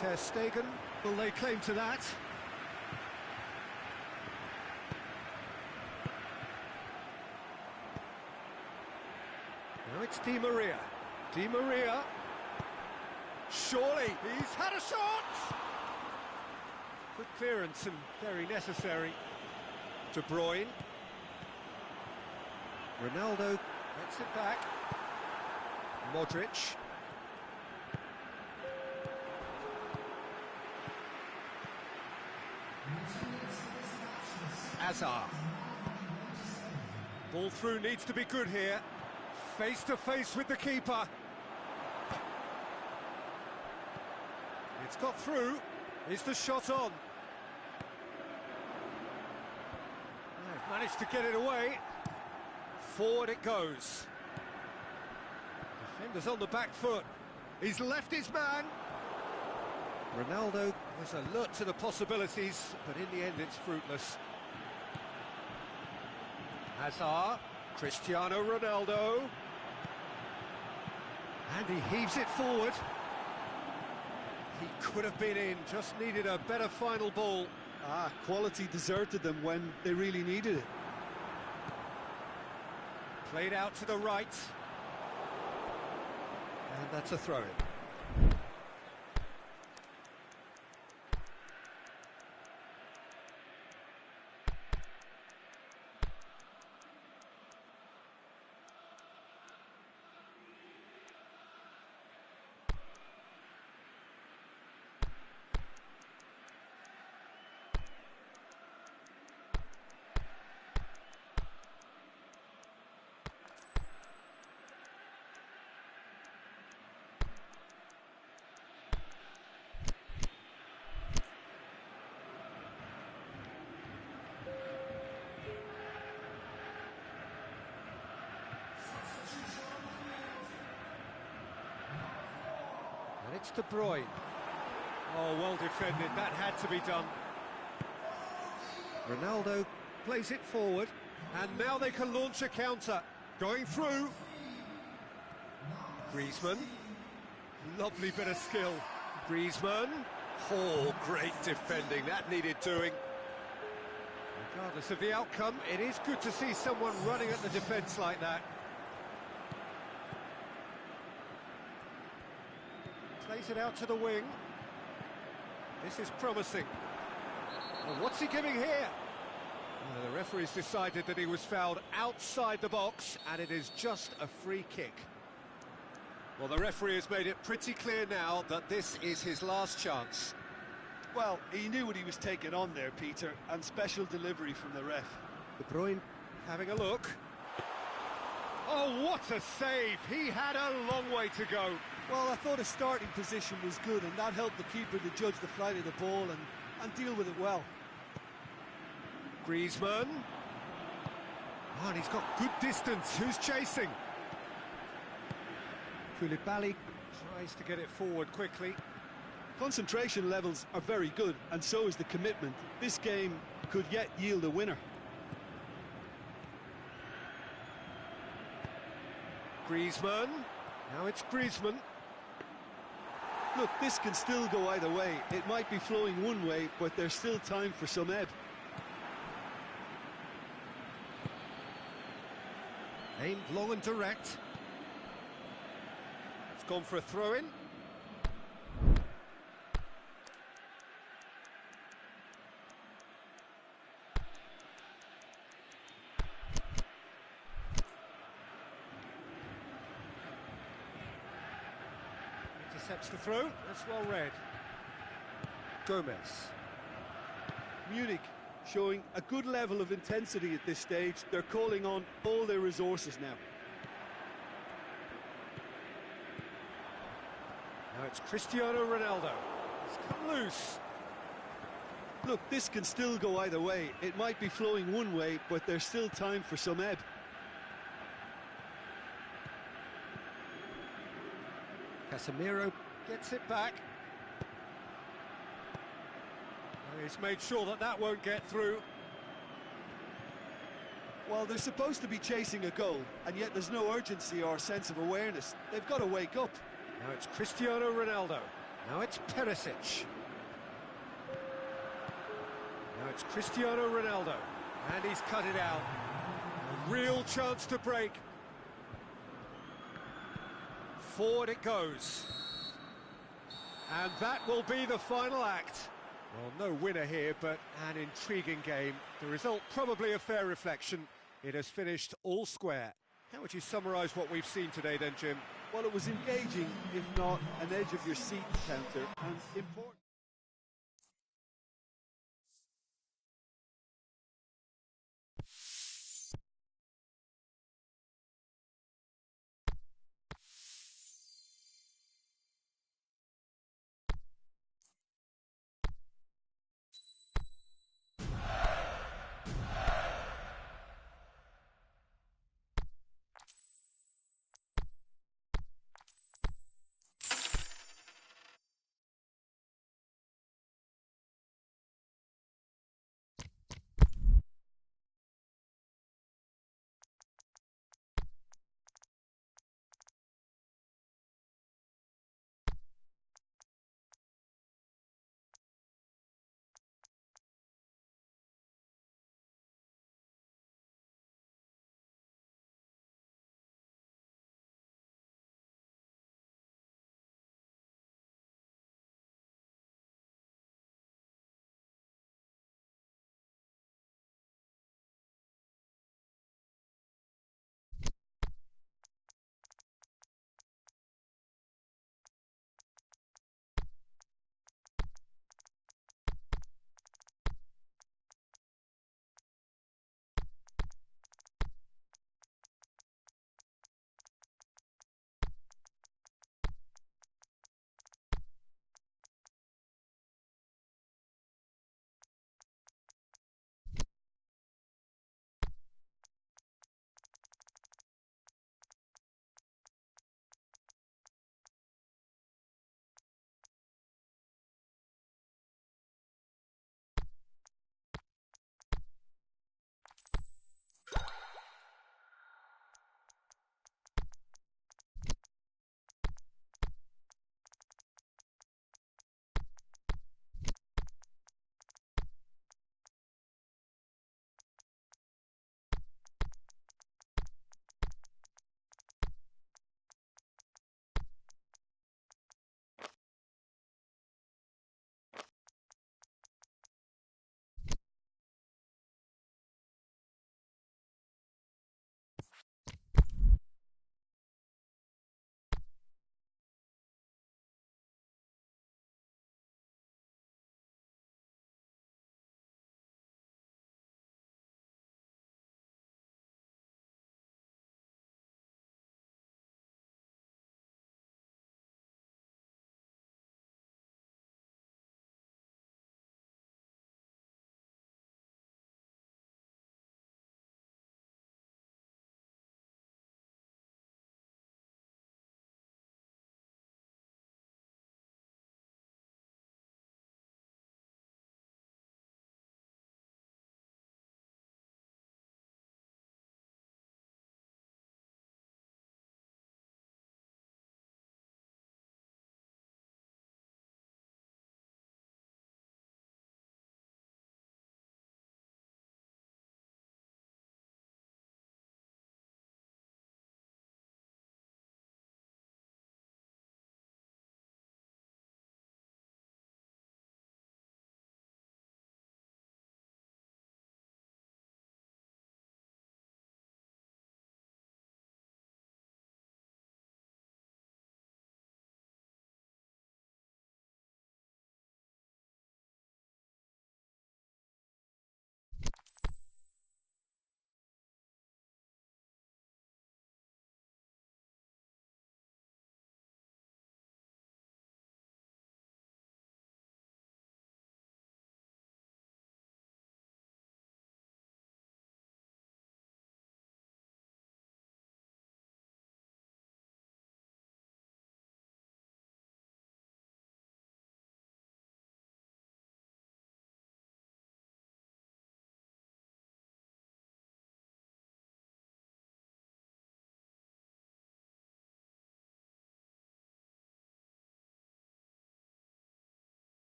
Ter Stegen, will they claim to that? Now it's Di Maria. Di Maria. Surely, he's had a shot! Good clearance and very necessary. De Bruyne. Ronaldo gets it back. Modric. Hazard. Ball through needs to be good here. Face to face with the keeper. It's got through. Is the shot on? They've managed to get it away. Forward it goes. Defender's on the back foot. He's left his man. Ronaldo was alert to the possibilities, but in the end it's fruitless. Hazard, Cristiano Ronaldo. And he heaves it forward. He could have been in, just needed a better final ball. Quality deserted them when they really needed it. Played out to the right. And that's a throw-in. It's De Bruyne. Oh, well defended, that had to be done. Ronaldo plays it forward, and now they can launch a counter. Going through. Griezmann. Lovely bit of skill. Griezmann. Oh, great defending, that needed doing. Regardless of the outcome, it is good to see someone running at the defence like that. Plays it out to the wing. This is promising. Well, what's he giving here? Well, the referee's decided that he was fouled outside the box, and it is just a free kick. Well, the referee has made it pretty clear now that this is his last chance. Well, he knew what he was taking on there, Peter, and special delivery from the ref. De Bruyne having a look. Oh, what a save! He had a long way to go. Well, I thought his starting position was good, and that helped the keeper to judge the flight of the ball and deal with it well. Griezmann. Oh, and he's got good distance. Who's chasing? Koulibaly tries to get it forward quickly. Concentration levels are very good, and so is the commitment. This game could yet yield a winner. Griezmann. Now it's Griezmann. Look, this can still go either way. It might be flowing one way, but there's still time for some ebb. Aimed long and direct. It's gone for a throw-in. Intercepts the throw. That's well read. Gomez. Munich showing a good level of intensity at this stage. They're calling on all their resources now. Now it's Cristiano Ronaldo. It's come loose. Look, this can still go either way. It might be flowing one way, but there's still time for some ebb. Casemiro gets it back. And he's made sure that that won't get through. Well, they're supposed to be chasing a goal, and yet there's no urgency or sense of awareness. They've got to wake up. Now it's Cristiano Ronaldo. Now it's Perisic. Now it's Cristiano Ronaldo. And he's cut it out. A real chance to break. Forward it goes. And that will be the final act. Well, no winner here, but an intriguing game. The result probably a fair reflection. It has finished all square. How would you summarise what we've seen today then, Jim? Well, it was engaging, if not an edge-of-your-seat encounter, and important.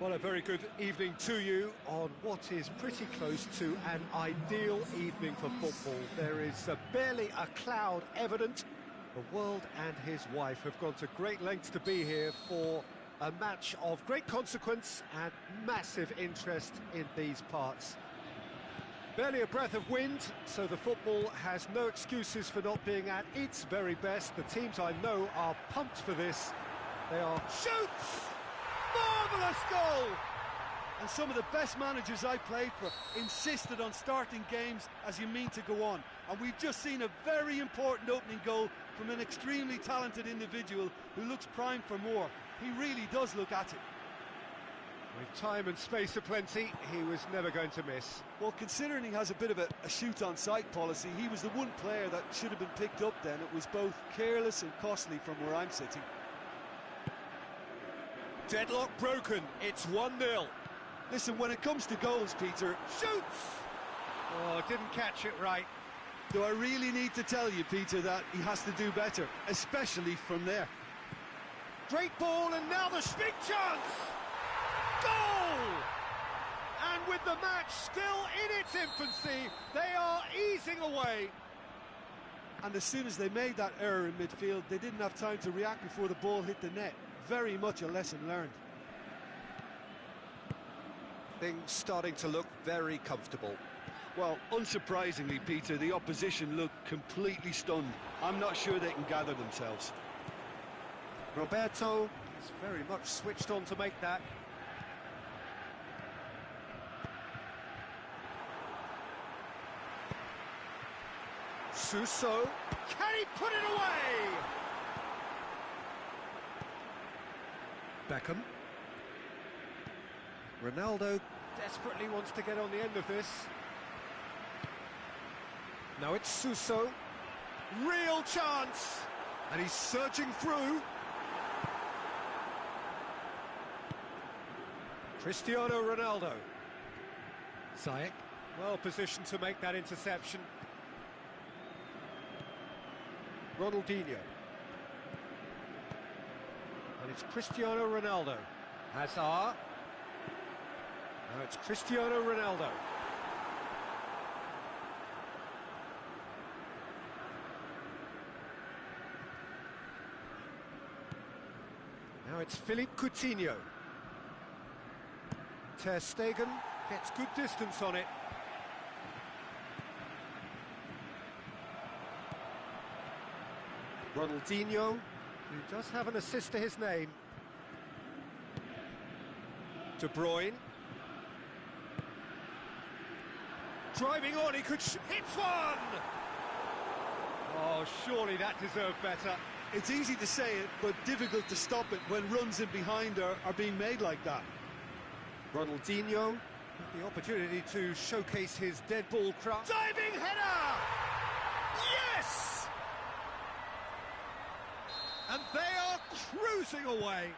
Well, a very good evening to you on what is pretty close to an ideal evening for football. There is barely a cloud evident. The world and his wife have gone to great lengths to be here for a match of great consequence and massive interest in these parts. Barely a breath of wind, so the football has no excuses for not being at its very best. The teams I know are pumped for this. They are... Shoots! Marvellous goal! And some of the best managers I played for insisted on starting games as you mean to go on. And we've just seen a very important opening goal from an extremely talented individual who looks primed for more. He really does look at it. With time and space aplenty, he was never going to miss. Well, considering he has a bit of a shoot-on-sight policy, he was the one player that should have been picked up then. It was both careless and costly from where I'm sitting. Deadlock broken, it's 1-0. Listen, when it comes to goals, Peter... Shoots! Oh, didn't catch it right. Do I really need to tell you, Peter, that he has to do better, especially from there? Great ball, and now the big chance! Goal! And with the match still in its infancy, they are easing away. And as soon as they made that error in midfield, they didn't have time to react before the ball hit the net. Very much a lesson learned. Things starting to look very comfortable. Well, unsurprisingly, Peter, the opposition looked completely stunned. I'm not sure they can gather themselves. Roberto is very much switched on to make that. Suso, can he put it away? Beckham. Ronaldo desperately wants to get on the end of this. Now it's Suso. Real chance! And he's surging through. Cristiano Ronaldo. Ziyech, well positioned to make that interception. Ronaldinho. And it's Cristiano Ronaldo. Hazard. Now it's Cristiano Ronaldo. Now it's Philippe Coutinho. Ter Stegen gets good distance on it. Ronaldinho, who does have an assist to his name. De Bruyne. Driving on, he could hits one! Oh, surely that deserved better. It's easy to say it, but difficult to stop it when runs in behind are being made like that. Ronaldinho with the opportunity to showcase his dead ball craft. Diving header! Yes! And they are cruising away.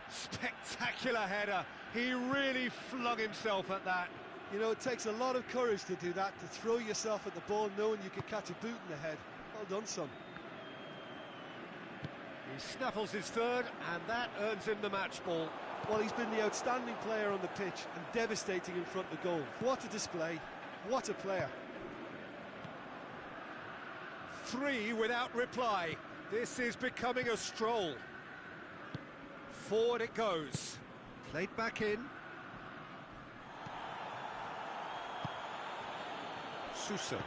Spectacular header. He really flung himself at that. You know, it takes a lot of courage to do that, to throw yourself at the ball knowing you could catch a boot in the head. Well done, son. He snaffles his third, and that earns him the match ball. Well, he's been the outstanding player on the pitch and devastating in front of goal. What a display. What a player. 3 without reply. This is becoming a stroll. Forward it goes. Played back in. Suso.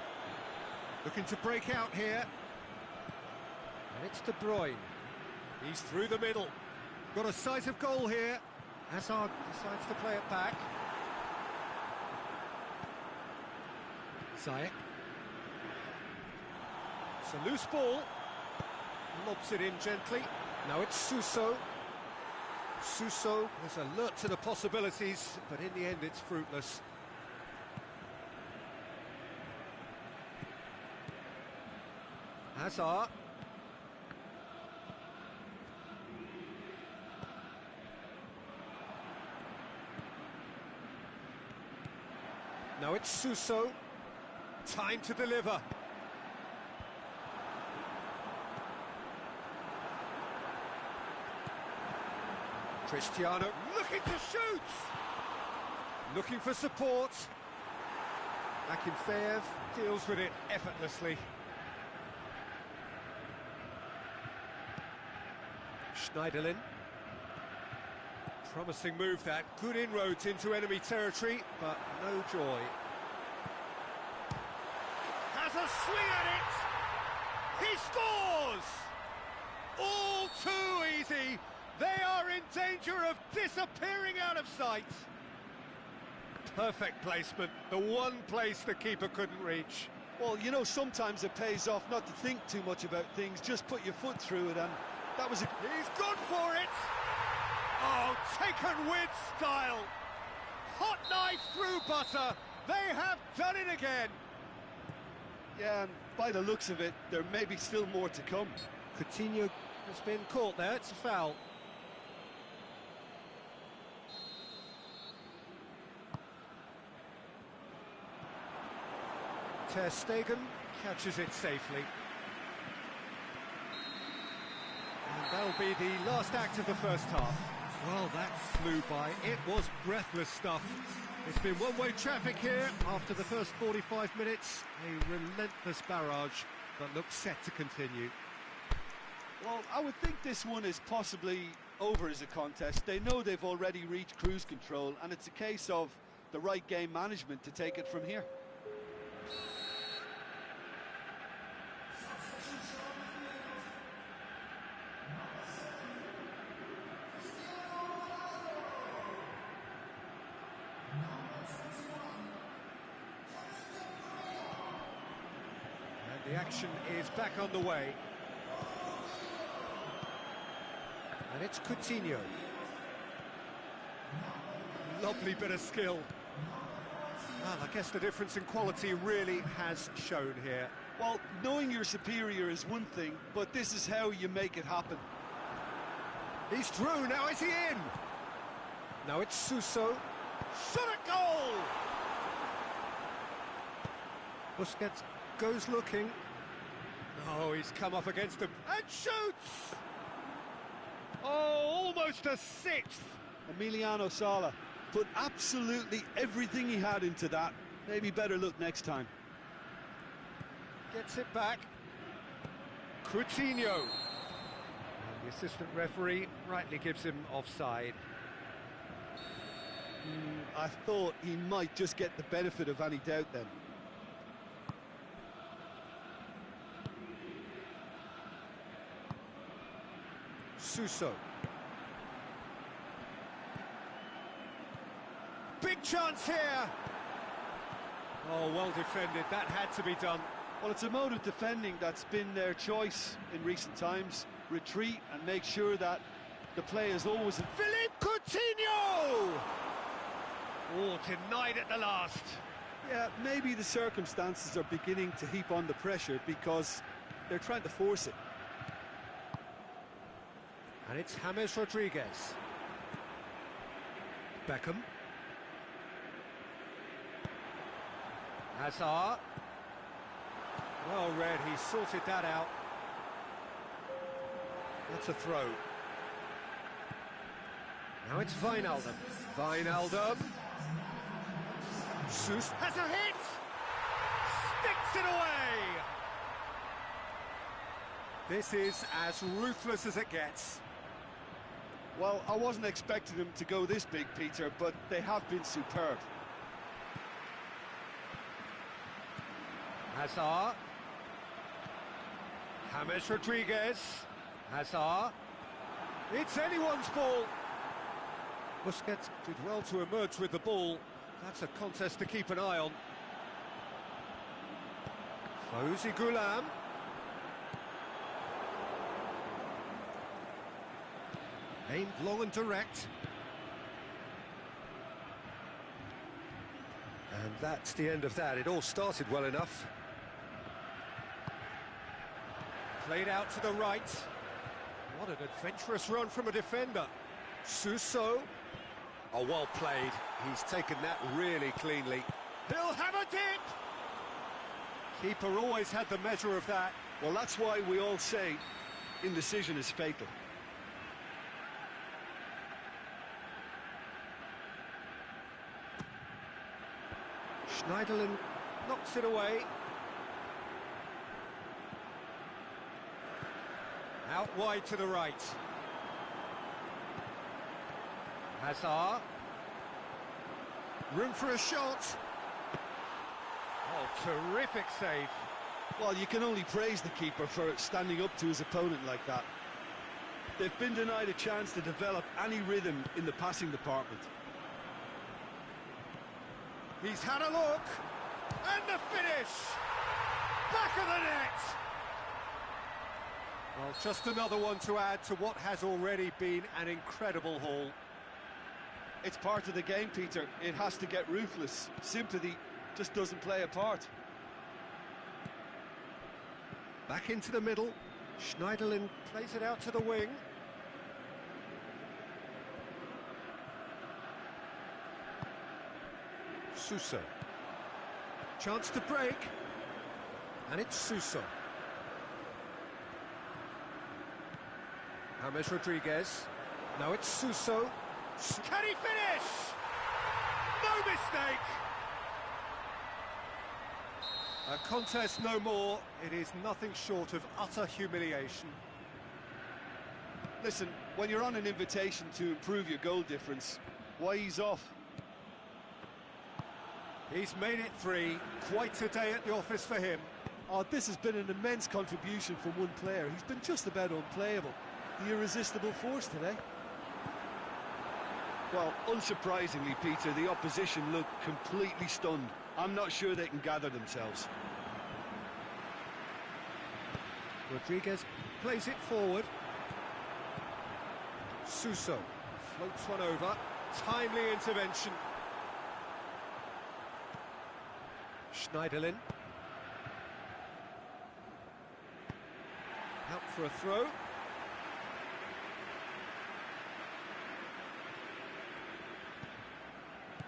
Looking to break out here. And it's De Bruyne. He's through the middle. Got a sight of goal here. Hazard decides to play it back. Ziyech. It's a loose ball. Lobs it in gently. Now it's Suso. Suso was alert to the possibilities, but in the end it's fruitless. Hazard. Now it's Suso. Time to deliver. Cristiano looking to shoot! Looking for support. Akinfeev deals with it effortlessly. Schneiderlin. Promising move that. Good inroads into enemy territory, but no joy. Has a swing at it! He scores! All too easy! They are in danger of disappearing out of sight. Perfect placement, the one place the keeper couldn't reach. Well, you know, sometimes it pays off not to think too much about things, just put your foot through it, and that was a... He's gone for it! Oh, taken with style! Hot knife through butter! They have done it again! Yeah, and by the looks of it, there may be still more to come. Coutinho has been caught there, it's a foul. Ter Stegen catches it safely. And that'll be the last act of the first half. Well, that flew by. It was breathless stuff. It's been one-way traffic here after the first 45 minutes. A relentless barrage that looks set to continue. Well, I would think this one is possibly over as a contest. They know they've already reached cruise control, and it's a case of the right game management to take it from here. And the action is back on the way. And it's Coutinho. Lovely bit of skill. Well, I guess the difference in quality really has shown here. Well, knowing you're superior is one thing, but this is how you make it happen. He's through, now is he in? Now it's Suso. Shot at goal! Busquets goes looking. Oh, he's come up against him and shoots! Oh, almost a sixth! Emiliano Sala put absolutely everything he had into that. Maybe better look next time. Gets it back. Coutinho. And the assistant referee rightly gives him offside. I thought he might just get the benefit of any doubt then. Suso. Big chance here! Oh, well defended, that had to be done. Well, it's a mode of defending that's been their choice in recent times. Retreat and make sure that the play is always... Philippe Coutinho! Oh, denied at the last. Yeah, maybe the circumstances are beginning to heap on the pressure because they're trying to force it. And it's James Rodriguez. Beckham. Hazard. Well read, he sorted that out. That's a throw. Now it's Wijnaldum. Wijnaldum. Sus has a hit! Sticks it away! This is as ruthless as it gets. Well, I wasn't expecting them to go this big, Peter, but they have been superb. Hazard. James Rodriguez. Hazard. It's anyone's ball. Busquets did well to emerge with the ball. That's a contest to keep an eye on. Fawzi Ghulam. Aimed long and direct. And that's the end of that. It all started well enough. Played out to the right. What an adventurous run from a defender. Suso. Oh, well played. He's taken that really cleanly. He'll have a dip! Keeper always had the measure of that. Well, that's why we all say indecision is fatal. Schneiderlin knocks it away. Out wide to the right. Hazard. Room for a shot. Oh, terrific save. Well, you can only praise the keeper for standing up to his opponent like that. They've been denied a chance to develop any rhythm in the passing department. He's had a look, and the finish! Back of the net! Well, just another one to add to what has already been an incredible haul. It's part of the game, Peter. It has to get ruthless. Sympathy just doesn't play a part. Back into the middle. Schneiderlin plays it out to the wing. Suso. Chance to break. And it's Suso. James Rodriguez. Now it's Suso. Can he finish? No mistake! A contest no more. It is nothing short of utter humiliation. Listen, when you're on an invitation to improve your goal difference, why ease off? He's made it 3. Quite a day at the office for him. Oh, this has been an immense contribution from one player. He's been just about unplayable. The irresistible force today. Well, unsurprisingly, Peter, the opposition look completely stunned. I'm not sure they can gather themselves. Rodriguez plays it forward. Suso floats one over. Timely intervention. Schneiderlin. Out for a throw.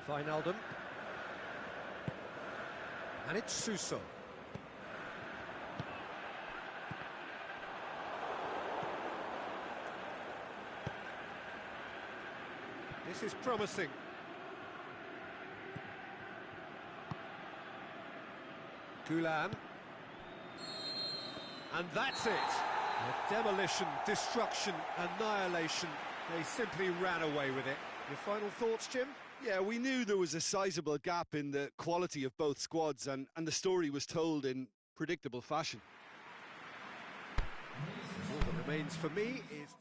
Wijnaldum. And it's Suso. This is promising. Gulam. And that's it. A demolition, destruction, annihilation. They simply ran away with it. Your final thoughts, Jim? Yeah, we knew there was a sizable gap in the quality of both squads, and the story was told in predictable fashion. All that remains for me is...